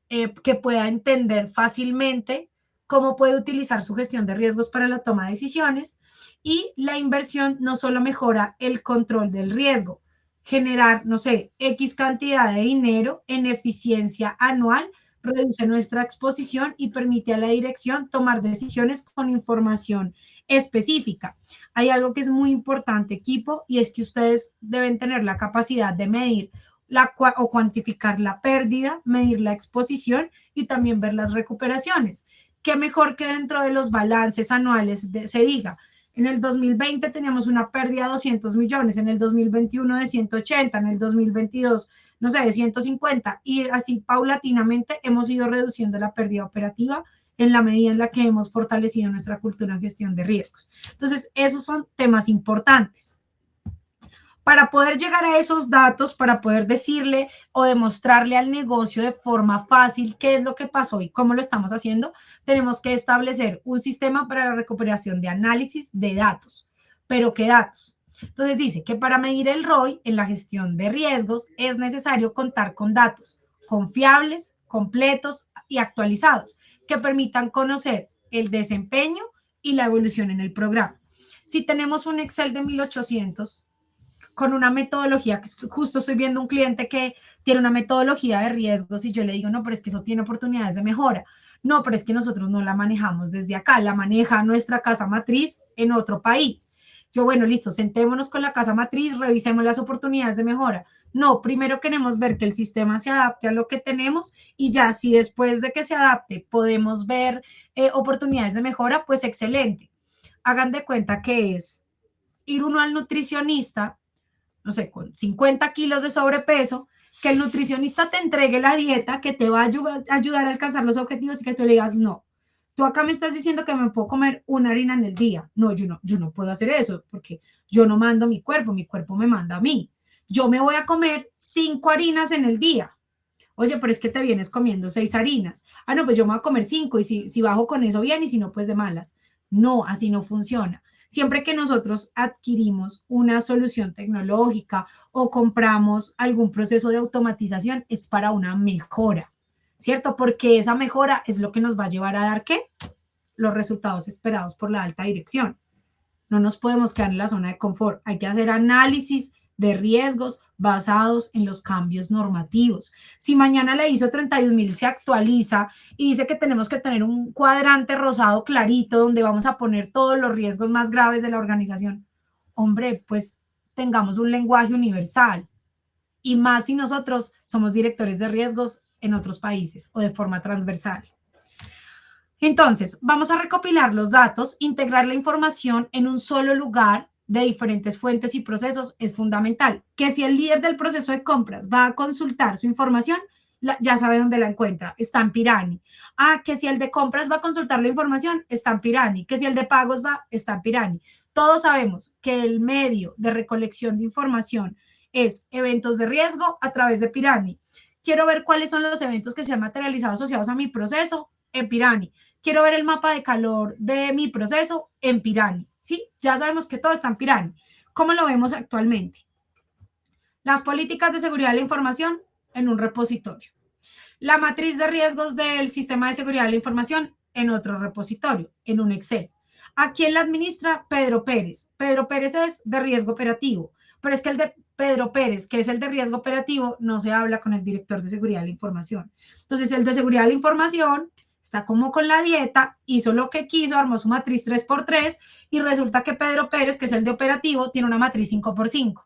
que pueda entender fácilmente cómo puede utilizar su gestión de riesgos para la toma de decisiones. Y la inversión no solo mejora el control del riesgo, generar, no sé, X cantidad de dinero en eficiencia anual reduce nuestra exposición y permite a la dirección tomar decisiones con información específica. Hay algo que es muy importante, equipo, y es que ustedes deben tener la capacidad de medir o cuantificar la pérdida, medir la exposición y también ver las recuperaciones. qué mejor que dentro de los balances anuales se diga, en el 2020 teníamos una pérdida de 200 millones, en el 2021 de 180, en el 2022, no sé, de 150, y así paulatinamente hemos ido reduciendo la pérdida operativa en la medida en la que hemos fortalecido nuestra cultura en gestión de riesgos. Entonces, esos son temas importantes. Para poder llegar a esos datos, para poder decirle o demostrarle al negocio de forma fácil qué es lo que pasó y cómo lo estamos haciendo, tenemos que establecer un sistema para la recuperación de análisis de datos. ¿Pero qué datos? Entonces dice que para medir el ROI en la gestión de riesgos es necesario contar con datos confiables, completos y actualizados que permitan conocer el desempeño y la evolución en el programa. Si tenemos un Excel de 1800 con una metodología, que justo estoy viendo un cliente que tiene una metodología de riesgos y yo le digo, no, pero es que eso tiene oportunidades de mejora. No, pero es que nosotros no la manejamos desde acá, la maneja nuestra casa matriz en otro país. Yo, bueno, listo, sentémonos con la casa matriz, revisemos las oportunidades de mejora. No, primero queremos ver que el sistema se adapte a lo que tenemos y ya si después de que se adapte podemos ver oportunidades de mejora, pues excelente. Hagan de cuenta que es ir uno al nutricionista, no sé, con 50 kilos de sobrepeso, que el nutricionista te entregue la dieta que te va a ayudar a alcanzar los objetivos y que tú le digas, no, tú acá me estás diciendo que me puedo comer una harina en el día. No, yo no puedo hacer eso porque yo no mando mi cuerpo me manda a mí. Yo me voy a comer 5 harinas en el día. Oye, pero es que te vienes comiendo 6 harinas. Ah, no, pues yo me voy a comer 5 y si bajo con eso bien y si no, pues de malas. No, así no funciona. Siempre que nosotros adquirimos una solución tecnológica o compramos algún proceso de automatización, es para una mejora, ¿cierto? Porque esa mejora es lo que nos va a llevar a dar, ¿qué? Los resultados esperados por la alta dirección. No nos podemos quedar en la zona de confort. Hay que hacer análisis de riesgos basados en los cambios normativos. Si mañana la ISO 31000 se actualiza y dice que tenemos que tener un cuadrante rosado clarito donde vamos a poner todos los riesgos más graves de la organización, hombre, pues tengamos un lenguaje universal. Y más si nosotros somos directores de riesgos en otros países o de forma transversal. Entonces, vamos a recopilar los datos, integrar la información en un solo lugar de diferentes fuentes y procesos es fundamental. Que si el líder del proceso de compras va a consultar su información, ya sabe dónde la encuentra, está en Pirani. Ah, que si el de compras va a consultar la información, está en Pirani. Que si el de pagos está en Pirani. Todos sabemos que el medio de recolección de información es eventos de riesgo a través de Pirani. Quiero ver cuáles son los eventos que se han materializado asociados a mi proceso en Pirani. Quiero ver el mapa de calor de mi proceso en Pirani. ¿Sí? Ya sabemos que todo está en Pirani. ¿Cómo lo vemos actualmente? Las políticas de seguridad de la información en un repositorio. La matriz de riesgos del sistema de seguridad de la información en otro repositorio, en un Excel. ¿A quién la administra? Pedro Pérez. Pedro Pérez es de riesgo operativo, pero es que el de Pedro Pérez, que es el de riesgo operativo, no se habla con el director de seguridad de la información. Entonces, el de seguridad de la información está como con la dieta, hizo lo que quiso, armó su matriz 3x3 y resulta que Pedro Pérez, que es el de operativo, tiene una matriz 5x5.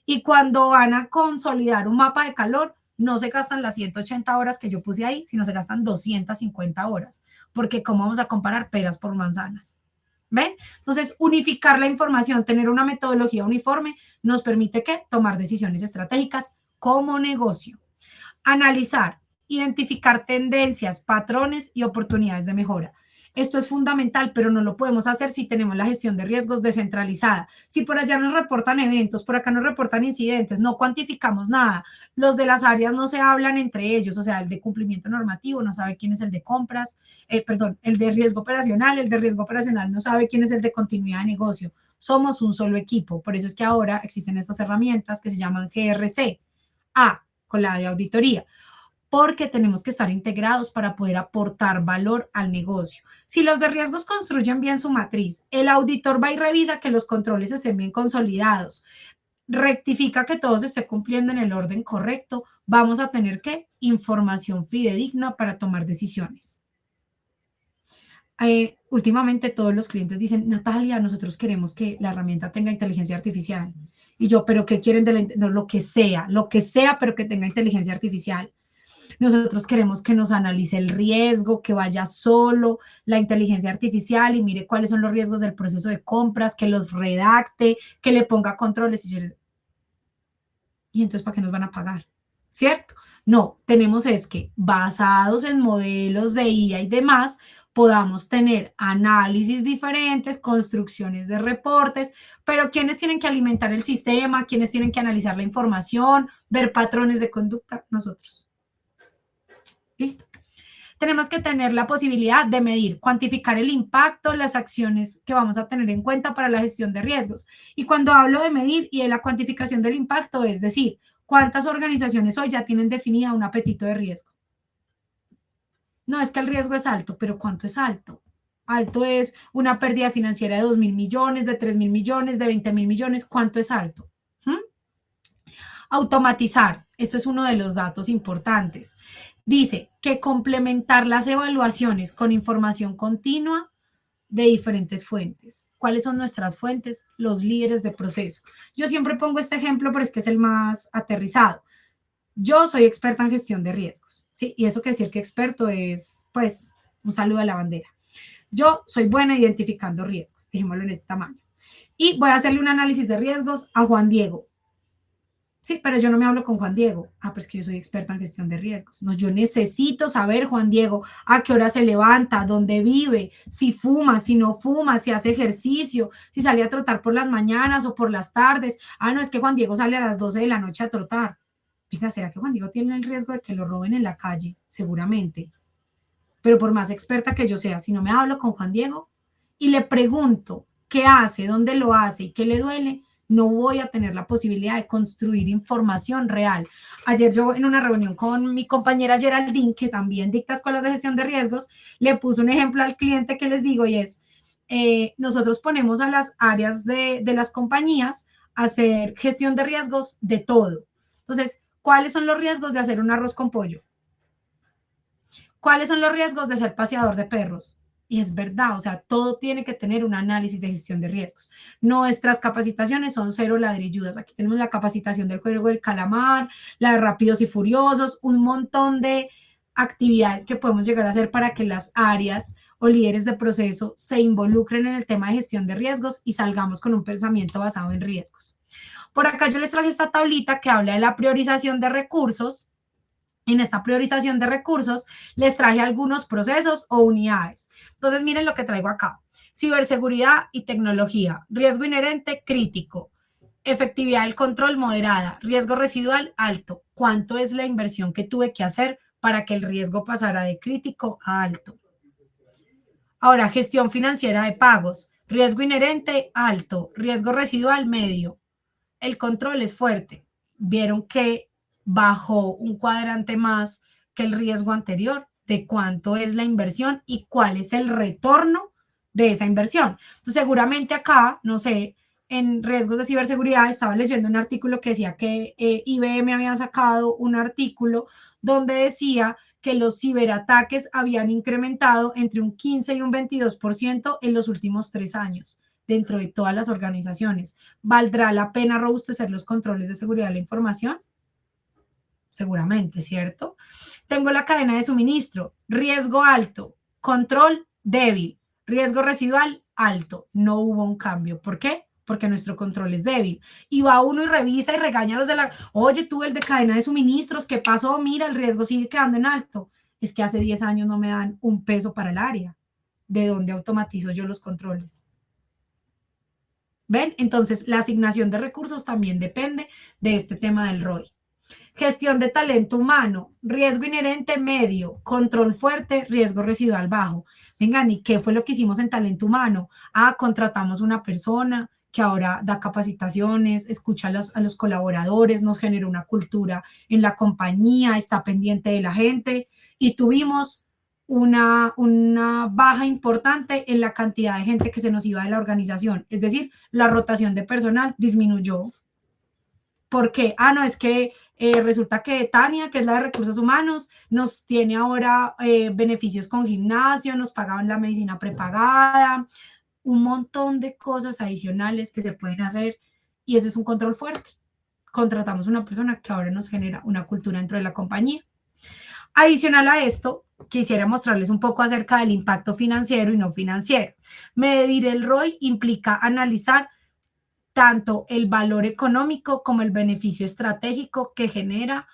Y cuando van a consolidar un mapa de calor, no se gastan las 180 horas que yo puse ahí, sino se gastan 250 horas, porque ¿cómo vamos a comparar peras por manzanas? ¿Ven? Entonces, unificar la información, tener una metodología uniforme, nos permite ¿qué? Tomar decisiones estratégicas como negocio. Analizar, identificar tendencias, patrones y oportunidades de mejora. Esto es fundamental, pero no lo podemos hacer si tenemos la gestión de riesgos descentralizada. Si por allá nos reportan eventos, por acá nos reportan incidentes, no cuantificamos nada. Los de las áreas no se hablan entre ellos, o sea, el de cumplimiento normativo no sabe quién es el de compras, el de riesgo operacional no sabe quién es el de continuidad de negocio. Somos un solo equipo, por eso es que ahora existen estas herramientas que se llaman GRC, con la de auditoría, porque tenemos que estar integrados para poder aportar valor al negocio. Si los de riesgos construyen bien su matriz, el auditor va y revisa que los controles estén bien consolidados, rectifica que todo se esté cumpliendo en el orden correcto, vamos a tener ¿qué? Información fidedigna para tomar decisiones. Últimamente todos los clientes dicen, Natalia, nosotros queremos que la herramienta tenga inteligencia artificial. Y yo, ¿pero qué quieren de no, lo que sea, pero que tenga inteligencia artificial. Nosotros queremos que nos analice el riesgo, que vaya solo la inteligencia artificial y mire cuáles son los riesgos del proceso de compras, que los redacte, que le ponga controles. Y entonces, ¿para qué nos van a pagar? ¿Cierto? No, tenemos es que basados en modelos de IA y demás, podamos tener análisis diferentes, construcciones de reportes, pero ¿quiénes tienen que alimentar el sistema? ¿Quiénes tienen que analizar la información, ver patrones de conducta? Nosotros. ¿Listo? Tenemos que tener la posibilidad de medir, cuantificar el impacto, las acciones que vamos a tener en cuenta para la gestión de riesgos. Y cuando hablo de medir y de la cuantificación del impacto, es decir, cuántas organizaciones hoy ya tienen definida un apetito de riesgo. No es que el riesgo es alto, pero ¿cuánto es alto? Alto es una pérdida financiera de 2.000 millones, de 3.000 millones, de 20.000 millones. ¿Cuánto es alto? Automatizar. Esto es uno de los datos importantes. Dice que complementar las evaluaciones con información continua de diferentes fuentes. ¿Cuáles son nuestras fuentes? Los líderes de proceso. Yo siempre pongo este ejemplo, pero es que es el más aterrizado. Yo soy experta en gestión de riesgos, ¿sí? Y eso que decir que experto es, pues, un saludo a la bandera. Yo soy buena identificando riesgos, dejémoslo en este tamaño. Y voy a hacerle un análisis de riesgos a Juan Diego. Sí, pero yo no me hablo con Juan Diego. Ah, pues que yo soy experta en gestión de riesgos. No, yo necesito saber, Juan Diego, a qué hora se levanta, dónde vive, si fuma, si no fuma, si hace ejercicio, si sale a trotar por las mañanas o por las tardes. Ah, no, es que Juan Diego sale a las 12 de la noche a trotar. Venga, ¿será que Juan Diego tiene el riesgo de que lo roben en la calle? Seguramente. Pero por más experta que yo sea, si no me hablo con Juan Diego y le pregunto qué hace, dónde lo hace y qué le duele, no voy a tener la posibilidad de construir información real. Ayer yo en una reunión con mi compañera Geraldine, que también dicta escuelas de gestión de riesgos, le puse un ejemplo al cliente que les digo y es, nosotros ponemos a las áreas de las compañías a hacer gestión de riesgos de todo. Entonces, ¿cuáles son los riesgos de hacer un arroz con pollo? ¿Cuáles son los riesgos de ser paseador de perros? Y es verdad, o sea, todo tiene que tener un análisis de gestión de riesgos. Nuestras capacitaciones son cero ladrilludas. Aquí tenemos la capacitación del juego del calamar, la de Rápidos y Furiosos, un montón de actividades que podemos llegar a hacer para que las áreas o líderes de proceso se involucren en el tema de gestión de riesgos y salgamos con un pensamiento basado en riesgos. Por acá yo les traje esta tablita que habla de la priorización de recursos. En esta priorización de recursos les traje algunos procesos o unidades. Entonces, miren lo que traigo acá. Ciberseguridad y tecnología, riesgo inherente crítico, efectividad del control moderada, riesgo residual alto. ¿Cuánto es la inversión que tuve que hacer para que el riesgo pasara de crítico a alto? Ahora, gestión financiera de pagos, riesgo inherente alto, riesgo residual medio. El control es fuerte. Vieron que bajó un cuadrante más que el riesgo anterior de cuánto es la inversión y cuál es el retorno de esa inversión. Entonces, seguramente acá, no sé, en riesgos de ciberseguridad estaba leyendo un artículo que decía que IBM había sacado un artículo donde decía que los ciberataques habían incrementado entre un 15 y un 22% en los últimos 3 años dentro de todas las organizaciones. ¿Valdrá la pena robustecer los controles de seguridad de la información? Seguramente, ¿cierto? Tengo la cadena de suministro, riesgo alto, control débil, riesgo residual alto. No hubo un cambio. ¿Por qué? Porque nuestro control es débil. Y va uno y revisa y regaña a los de la, oye, tú el de cadena de suministros, ¿qué pasó? Mira, el riesgo sigue quedando en alto. Es que hace 10 años no me dan un peso para el área. ¿De dónde automatizo yo los controles? ¿Ven? Entonces, la asignación de recursos también depende de este tema del ROI. Gestión de talento humano, riesgo inherente medio, control fuerte, riesgo residual bajo. Vengan, ¿y qué fue lo que hicimos en talento humano? Ah, contratamos una persona que ahora da capacitaciones, escucha a los colaboradores, nos generó una cultura en la compañía, está pendiente de la gente y tuvimos una baja importante en la cantidad de gente que se nos iba de la organización. Es decir, la rotación de personal disminuyó. ¿Por qué? Ah, no, es que resulta que Tania, que es la de recursos humanos, nos tiene ahora beneficios con gimnasio, nos pagaban la medicina prepagada, un montón de cosas adicionales que se pueden hacer y ese es un control fuerte. Contratamos una persona que ahora nos genera una cultura dentro de la compañía. Adicional a esto, quisiera mostrarles un poco acerca del impacto financiero y no financiero. Medir el ROI implica analizar tanto el valor económico como el beneficio estratégico que genera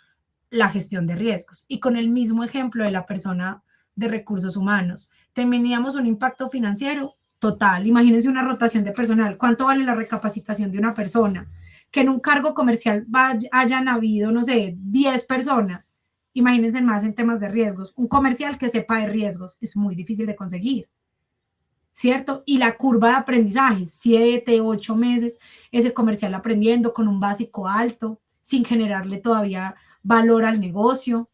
la gestión de riesgos. Y con el mismo ejemplo de la persona de recursos humanos, teníamos un impacto financiero total. Imagínense una rotación de personal. ¿Cuánto vale la recapacitación de una persona? Que en un cargo comercial hayan habido, no sé, 10 personas. Imagínense más en temas de riesgos. Un comercial que sepa de riesgos es muy difícil de conseguir, ¿cierto? Y la curva de aprendizaje, 7, 8 meses, ese comercial aprendiendo con un básico alto, sin generarle todavía valor al negocio.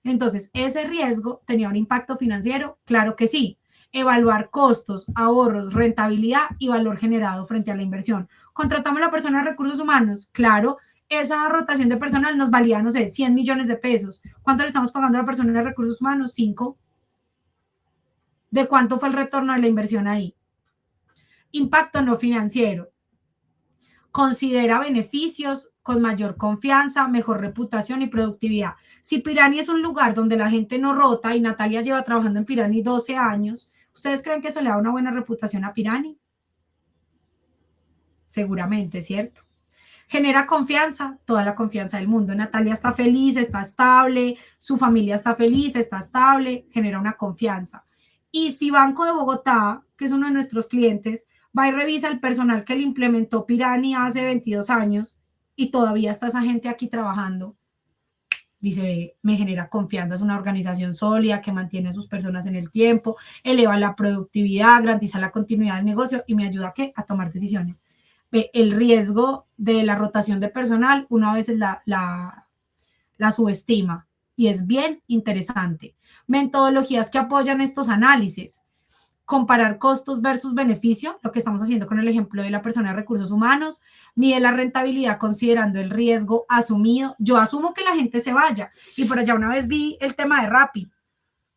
Entonces, ese riesgo tenía un impacto financiero, claro que sí. Evaluar costos, ahorros, rentabilidad y valor generado frente a la inversión. Contratamos a la persona de recursos humanos, claro, esa rotación de personal nos valía, no sé, 100 millones de pesos. ¿Cuánto le estamos pagando a la persona de recursos humanos? 5. ¿De cuánto fue el retorno de la inversión ahí? Impacto no financiero. Considera beneficios con mayor confianza, mejor reputación y productividad. Si Pirani es un lugar donde la gente no rota y Natalia lleva trabajando en Pirani 12 años, ¿ustedes creen que eso le da una buena reputación a Pirani? Seguramente, ¿cierto? Genera confianza, toda la confianza del mundo. Natalia está feliz, está estable, su familia está feliz, está estable, genera una confianza. Y si Banco de Bogotá, que es uno de nuestros clientes, va y revisa el personal que le implementó Pirani hace 22 años y todavía está esa gente aquí trabajando, dice, me genera confianza, es una organización sólida que mantiene a sus personas en el tiempo, eleva la productividad, garantiza la continuidad del negocio y me ayuda a tomar decisiones. El riesgo de la rotación de personal, una vez la subestima y es bien interesante. Metodologías que apoyan estos análisis. Comparar costos versus beneficio, lo que estamos haciendo con el ejemplo de la persona de recursos humanos, mide la rentabilidad considerando el riesgo asumido. Yo asumo que la gente se vaya y por allá una vez vi el tema de Rappi.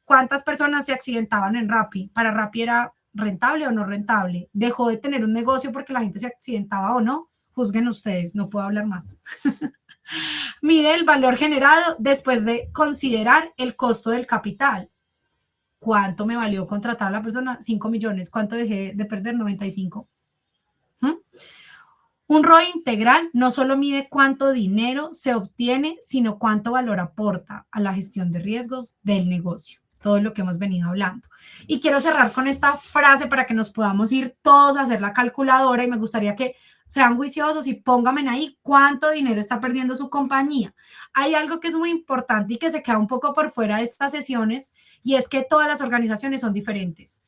¿Cuántas personas se accidentaban en Rappi? ¿Para Rappi era rentable o no rentable? ¿Dejó de tener un negocio porque la gente se accidentaba o no? Juzguen ustedes, no puedo hablar más. Mide el valor generado después de considerar el costo del capital. ¿Cuánto me valió contratar a la persona? 5 millones. ¿Cuánto dejé de perder? 95. ¿Mm? Un ROI integral no solo mide cuánto dinero se obtiene, sino cuánto valor aporta a la gestión de riesgos del negocio. Todo lo que hemos venido hablando. Y quiero cerrar con esta frase para que nos podamos ir todos a hacer la calculadora y me gustaría que sean juiciosos y pónganme ahí cuánto dinero está perdiendo su compañía. Hay algo que es muy importante y que se queda un poco por fuera de estas sesiones y es que todas las organizaciones son diferentes.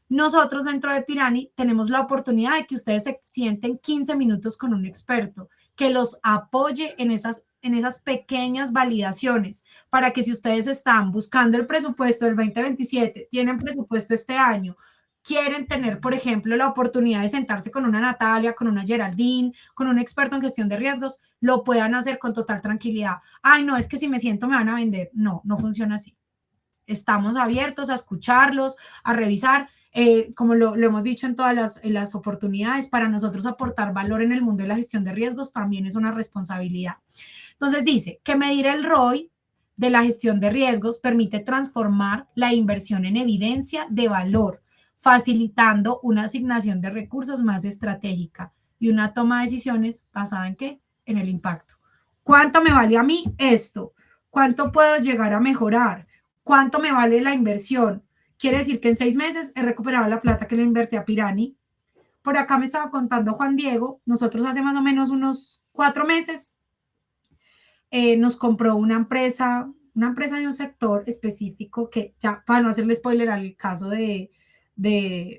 Nosotros dentro de Pirani tenemos la oportunidad de que ustedes se sienten 15 minutos con un experto que los apoye en esas pequeñas validaciones para que si ustedes están buscando el presupuesto del 2027, tienen presupuesto este año, quieren tener, por ejemplo, la oportunidad de sentarse con una Natalia, con una Geraldine, con un experto en gestión de riesgos, lo puedan hacer con total tranquilidad. Ay, no, es que si me siento me van a vender. No, no funciona así. Estamos abiertos a escucharlos, a revisar. Como lo hemos dicho en todas las oportunidades, para nosotros aportar valor en el mundo de la gestión de riesgos también es una responsabilidad. Entonces dice que medir el ROI de la gestión de riesgos permite transformar la inversión en evidencia de valor, facilitando una asignación de recursos más estratégica y una toma de decisiones basada en qué? En el impacto. ¿Cuánto me vale a mí esto? ¿Cuánto puedo llegar a mejorar? ¿Cuánto me vale la inversión? Quiere decir que en 6 meses he recuperado la plata que le invertí a Pirani. Por acá me estaba contando Juan Diego, nosotros hace más o menos unos 4 meses nos compró una empresa de un sector específico que ya, para no hacerle spoiler al caso de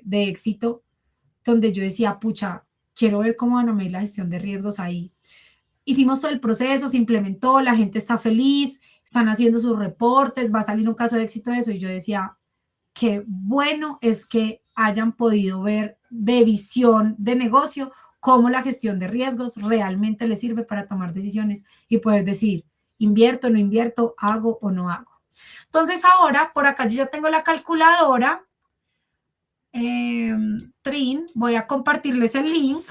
éxito, donde yo decía, pucha, quiero ver cómo van a medir la gestión de riesgos ahí. Hicimos todo el proceso, se implementó, la gente está feliz, están haciendo sus reportes, va a salir un caso de éxito de eso. Y yo decía, qué bueno es que hayan podido ver de visión de negocio cómo la gestión de riesgos realmente les sirve para tomar decisiones y poder decir, invierto, no invierto, hago o no hago. Entonces ahora, por acá yo ya tengo la calculadora. Trin, voy a compartirles el link.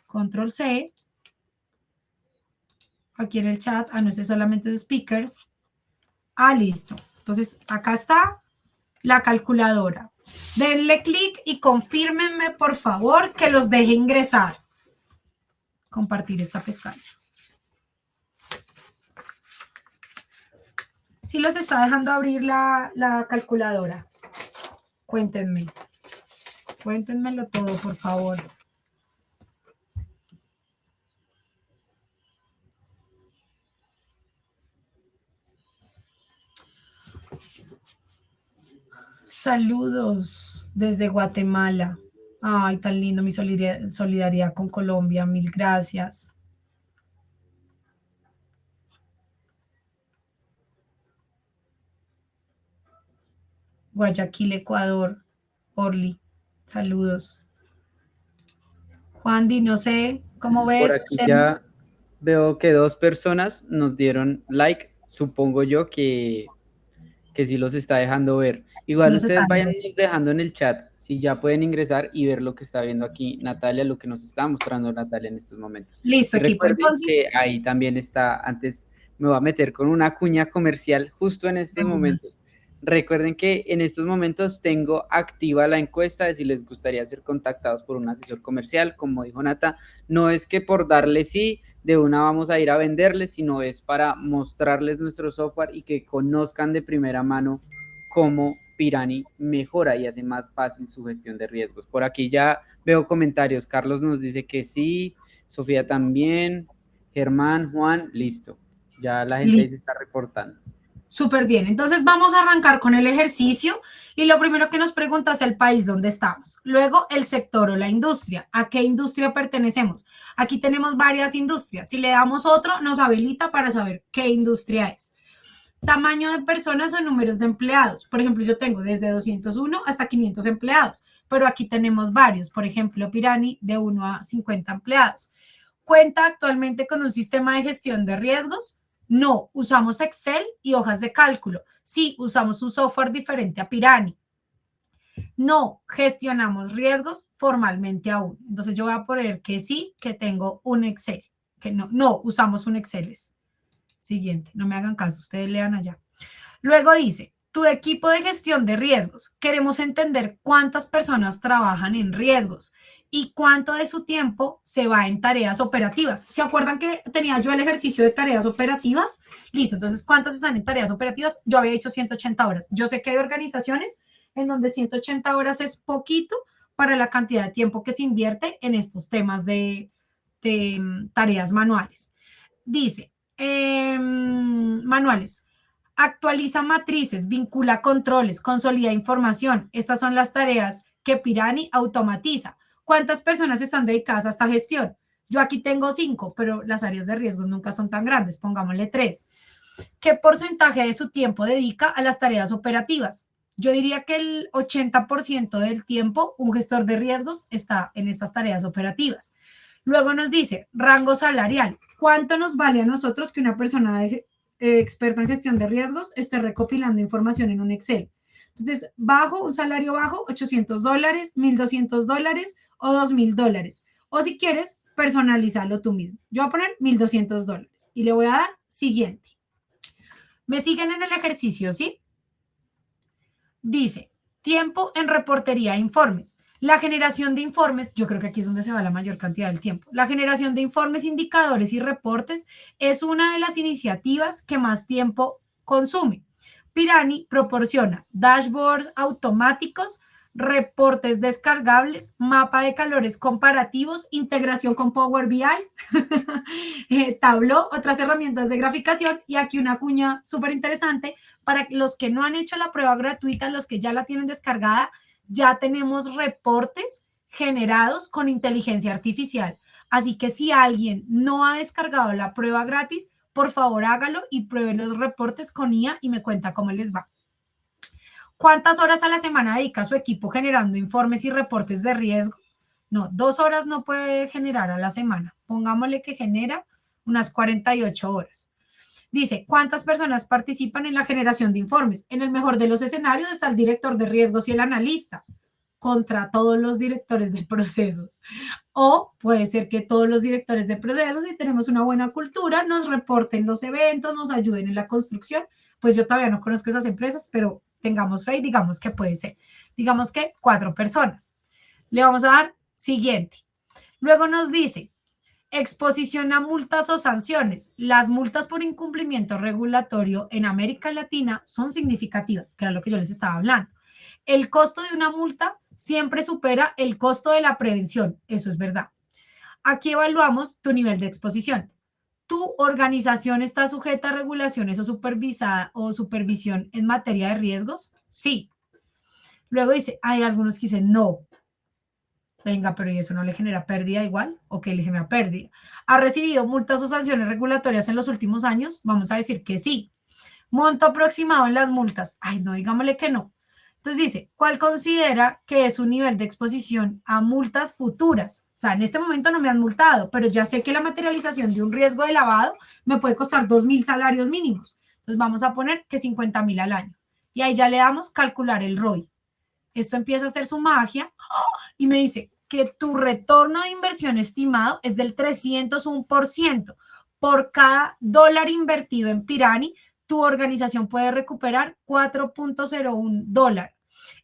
Control C. Aquí en el chat, no sé, solamente de speakers. Ah, listo. Entonces, acá está la calculadora. Denle clic y confírmenme, por favor, que los deje ingresar. Compartir esta pestaña. Sí los está dejando abrir la calculadora. Cuéntenme. Cuéntenmelo todo, por favor. Saludos desde Guatemala. Ay, tan lindo mi solidaridad con Colombia. Mil gracias. Guayaquil, Ecuador. Orly. Saludos. Juan Di, no sé cómo Por ves. aquí ya veo que 2 personas nos dieron like. Supongo yo que sí los está dejando ver. Igual Los ustedes están. vayan dejando en el chat si ya pueden ingresar y ver lo que está viendo aquí Natalia, lo que nos está mostrando Natalia en estos momentos. Listo, Y equipo. recuerden Entonces, que ahí también está, antes me voy a meter con una cuña comercial justo en estos momentos. Recuerden que en estos momentos tengo activa la encuesta de si les gustaría ser contactados por un asesor comercial. Como dijo Nata, no es que por darle sí, de una vamos a ir a venderles, sino es para mostrarles nuestro software y que conozcan de primera mano cómo Pirani mejora y hace más fácil su gestión de riesgos. Por aquí ya veo comentarios. Carlos nos dice que sí, Sofía también, Germán, Juan, listo. Ya la gente ahí se listo. está reportando. Súper bien. Entonces vamos a arrancar con el ejercicio y lo primero que nos pregunta es el país donde estamos. Luego el sector o la industria. ¿A qué industria pertenecemos? Aquí tenemos varias industrias. Si le damos otro, nos habilita para saber qué industria es. Tamaño de personas o números de empleados. Por ejemplo, yo tengo desde 201 hasta 500 empleados, pero aquí tenemos varios. Por ejemplo, Pirani de 1 a 50 empleados. ¿Cuenta actualmente con un sistema de gestión de riesgos? No, usamos Excel y hojas de cálculo. Sí, usamos un software diferente a Pirani. No, gestionamos riesgos formalmente aún. Entonces yo voy a poner que sí, que tengo un Excel. Que no, usamos un Excel. Siguiente, no me hagan caso, ustedes lean allá. Luego dice, tu equipo de gestión de riesgos. Queremos entender cuántas personas trabajan en riesgos y cuánto de su tiempo se va en tareas operativas. ¿Se acuerdan que tenía yo el ejercicio de tareas operativas? Listo, entonces, ¿cuántas están en tareas operativas? Yo había dicho 180 horas. Yo sé que hay organizaciones en donde 180 horas es poquito para la cantidad de tiempo que se invierte en estos temas de tareas manuales. Dice, manuales. Actualiza matrices, vincula controles, consolida información. Estas son las tareas que Pirani automatiza. ¿Cuántas personas están dedicadas a esta gestión? Yo aquí tengo 5, pero las áreas de riesgos nunca son tan grandes. Pongámosle 3. ¿Qué porcentaje de su tiempo dedica a las tareas operativas? Yo diría que el 80% del tiempo un gestor de riesgos está en estas tareas operativas. Luego nos dice rango salarial. ¿Cuánto nos vale a nosotros que una persona experta en gestión de riesgos esté recopilando información en un Excel? Entonces, un salario bajo, $800, $1,200 o $2,000. O si quieres, personalizarlo tú mismo. Yo voy a poner $1,200 y le voy a dar siguiente. ¿Me siguen en el ejercicio, sí? Dice, tiempo en reportería e informes. La generación de informes, yo creo que aquí es donde se va la mayor cantidad del tiempo. La generación de informes, indicadores y reportes es una de las iniciativas que más tiempo consume. Pirani proporciona dashboards automáticos, reportes descargables, mapa de calores comparativos, integración con Power BI, Tableau, otras herramientas de graficación y aquí una cuña súper interesante para los que no han hecho la prueba gratuita, los que ya la tienen descargada, ya tenemos reportes generados con inteligencia artificial. Así que si alguien no ha descargado la prueba gratis, por favor hágalo y pruebe los reportes con IA y me cuenta cómo les va. ¿Cuántas horas a la semana dedica su equipo generando informes y reportes de riesgo? No, 2 horas no puede generar a la semana. Pongámosle que genera unas 48 horas. Dice, ¿cuántas personas participan en la generación de informes? En el mejor de los escenarios está el director de riesgos y el analista contra todos los directores de procesos. O puede ser que todos los directores de procesos, si tenemos una buena cultura, nos reporten los eventos, nos ayuden en la construcción, pues yo todavía no conozco esas empresas, pero tengamos fe y digamos que puede ser. Digamos que 4 personas. Le vamos a dar siguiente. Luego nos dice, exposición a multas o sanciones. Las multas por incumplimiento regulatorio en América Latina son significativas, que era lo que yo les estaba hablando. El costo de una multa siempre supera el costo de la prevención, eso es verdad. Aquí evaluamos tu nivel de exposición. ¿Tu organización está sujeta a regulaciones o supervisada o supervisión en materia de riesgos? Sí. Luego dice, hay algunos que dicen no. Venga, pero ¿y eso no le genera pérdida igual? ¿O qué le genera pérdida? ¿Ha recibido multas o sanciones regulatorias en los últimos años? Vamos a decir que sí. Monto aproximado en las multas. Ay, no, digámosle que no. Entonces dice, ¿cuál considera que es su nivel de exposición a multas futuras? O sea, en este momento no me han multado, pero ya sé que la materialización de un riesgo de lavado me puede costar 2.000 salarios mínimos. Entonces vamos a poner que 50.000 al año. Y ahí ya le damos calcular el ROI. Esto empieza a hacer su magia y me dice que tu retorno de inversión estimado es del 301%. Por cada dólar invertido en Pirani, tu organización puede recuperar 4.01 dólares.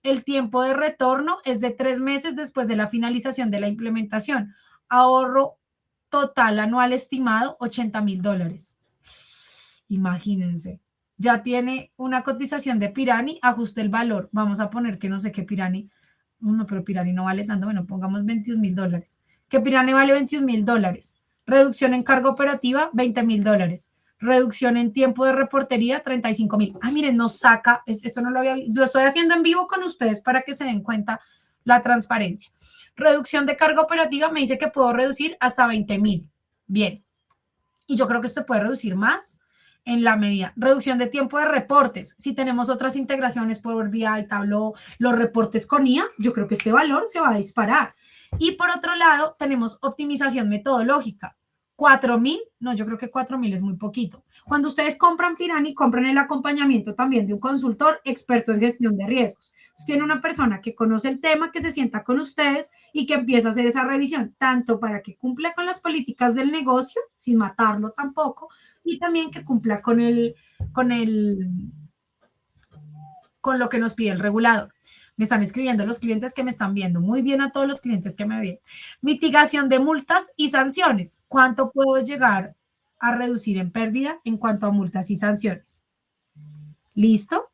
El tiempo de retorno es de 3 meses después de la finalización de la implementación. Ahorro total anual estimado, 80.000 dólares. Imagínense. Ya tiene una cotización de Pirani, ajuste el valor. Vamos a poner que no sé qué Pirani. No, pero Pirani no vale tanto. Bueno, pongamos 21.000 dólares. Que Pirani vale 21.000 dólares. Reducción en carga operativa, 20.000 dólares. Reducción en tiempo de reportería, 35.000. Ah, miren, nos saca. Esto no lo estoy haciendo en vivo con ustedes para que se den cuenta la transparencia. Reducción de carga operativa, me dice que puedo reducir hasta 20.000. Bien. Y yo creo que esto puede reducir más en la medida. Reducción de tiempo de reportes. Si tenemos otras integraciones por BI, Tableau, los reportes con IA, yo creo que este valor se va a disparar. Y por otro lado, tenemos optimización metodológica. 4.000, no, yo creo que 4.000 es muy poquito. Cuando ustedes compran Pirani, compran el acompañamiento también de un consultor experto en gestión de riesgos. Tiene una persona que conoce el tema, que se sienta con ustedes y que empieza a hacer esa revisión, tanto para que cumpla con las políticas del negocio, sin matarlo tampoco, y también que cumpla con lo que nos pide el regulador. Me están escribiendo los clientes que me están viendo. Muy bien a todos los clientes que me ven. Mitigación de multas y sanciones. ¿Cuánto puedo llegar a reducir en pérdida en cuanto a multas y sanciones? ¿Listo?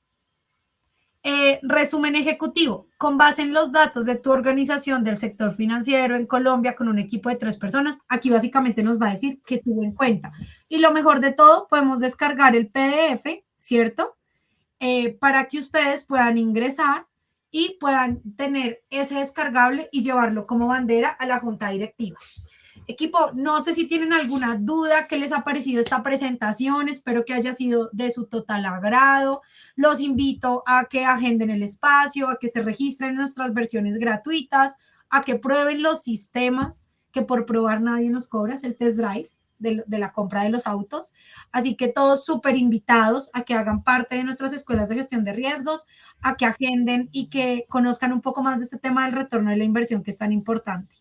Resumen ejecutivo. Con base en los datos de tu organización del sector financiero en Colombia con un equipo de 3 personas, aquí básicamente nos va a decir qué tuvo en cuenta. Y lo mejor de todo, podemos descargar el PDF, ¿cierto? Para que ustedes puedan ingresar y puedan tener ese descargable y llevarlo como bandera a la junta directiva. Equipo, no sé si tienen alguna duda, qué les ha parecido esta presentación, espero que haya sido de su total agrado. Los invito a que agenden el espacio, a que se registren en nuestras versiones gratuitas, a que prueben los sistemas, que por probar nadie nos cobra, es el test drive de la compra de los autos. Así que todos súper invitados a que hagan parte de nuestras escuelas de gestión de riesgos, a que agenden y que conozcan un poco más de este tema del retorno de la inversión que es tan importante.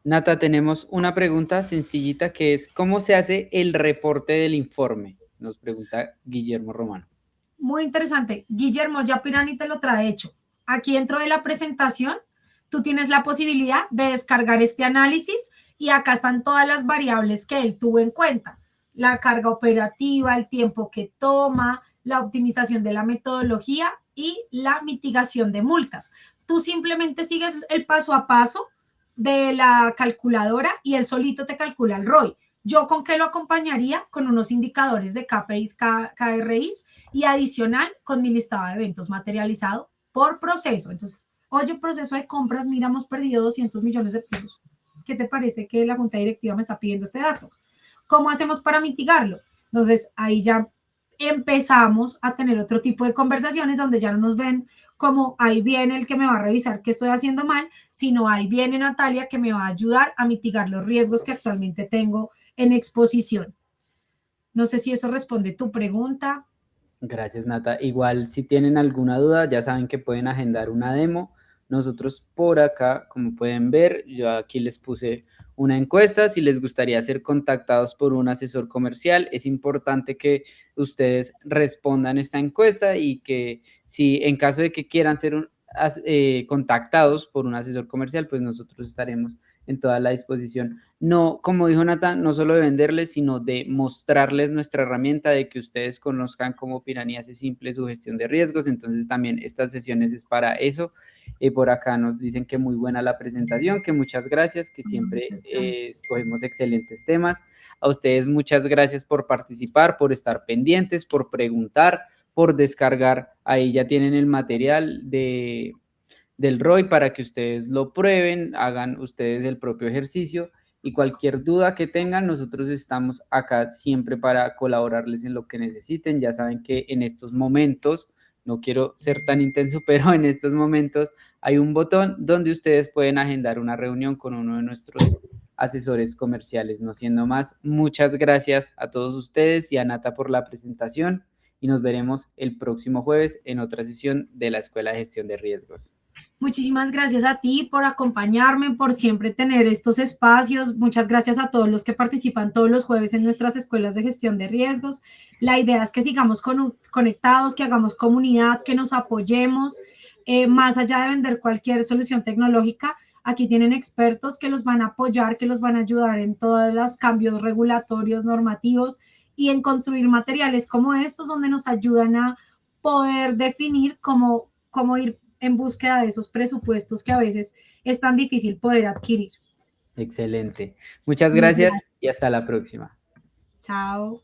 Nata, tenemos una pregunta sencillita que es, ¿cómo se hace el reporte del informe? Nos pregunta Guillermo Romano. Muy interesante. Guillermo, ya Pirani te lo trae hecho. Aquí dentro de la presentación, tú tienes la posibilidad de descargar este análisis y acá están todas las variables que él tuvo en cuenta. La carga operativa, el tiempo que toma, la optimización de la metodología y la mitigación de multas. Tú simplemente sigues el paso a paso de la calculadora y él solito te calcula el ROI. ¿Yo con qué lo acompañaría? Con unos indicadores de KPIs, KRIs y adicional con mi listado de eventos materializado por proceso. Entonces, oye, proceso de compras, mira, hemos perdido 200 millones de pesos. ¿Qué te parece que la junta directiva me está pidiendo este dato? ¿Cómo hacemos para mitigarlo? Entonces, ahí ya empezamos a tener otro tipo de conversaciones donde ya no nos ven como ahí viene el que me va a revisar qué estoy haciendo mal, sino ahí viene Natalia que me va a ayudar a mitigar los riesgos que actualmente tengo en exposición. No sé si eso responde tu pregunta. Gracias, Nata. Igual, si tienen alguna duda, ya saben que pueden agendar una demo. Nosotros por acá, como pueden ver, yo aquí les puse una encuesta. Si les gustaría ser contactados por un asesor comercial, es importante que ustedes respondan esta encuesta y que si en caso de que quieran ser contactados por un asesor comercial, pues nosotros estaremos en toda la disposición. No, como dijo Nathan, no solo de venderles, sino de mostrarles nuestra herramienta, de que ustedes conozcan cómo Piranha hace simple su gestión de riesgos. Entonces también estas sesiones es para eso. Por acá nos dicen que muy buena la presentación, que muchas gracias, que siempre escogemos excelentes temas. A ustedes muchas gracias por participar, por estar pendientes, por preguntar, por descargar. Ahí ya tienen el material del ROI para que ustedes lo prueben, hagan ustedes el propio ejercicio, y cualquier duda que tengan, nosotros estamos acá siempre para colaborarles en lo que necesiten. Ya saben que en estos momentos, no quiero ser tan intenso, pero en estos momentos hay un botón donde ustedes pueden agendar una reunión con uno de nuestros asesores comerciales. No siendo más, muchas gracias a todos ustedes y a Nata por la presentación, y nos veremos el próximo jueves en otra sesión de la Escuela de Gestión de Riesgos. Muchísimas gracias a ti por acompañarme, por siempre tener estos espacios. Muchas gracias a todos los que participan todos los jueves en nuestras escuelas de gestión de riesgos. La idea es que sigamos conectados, que hagamos comunidad, que nos apoyemos. Más allá de vender cualquier solución tecnológica, aquí tienen expertos que los van a apoyar, que los van a ayudar en todos los cambios regulatorios, normativos, y en construir materiales como estos donde nos ayudan a poder definir cómo ir en búsqueda de esos presupuestos que a veces es tan difícil poder adquirir. Excelente. Muchas gracias y hasta la próxima. Chao.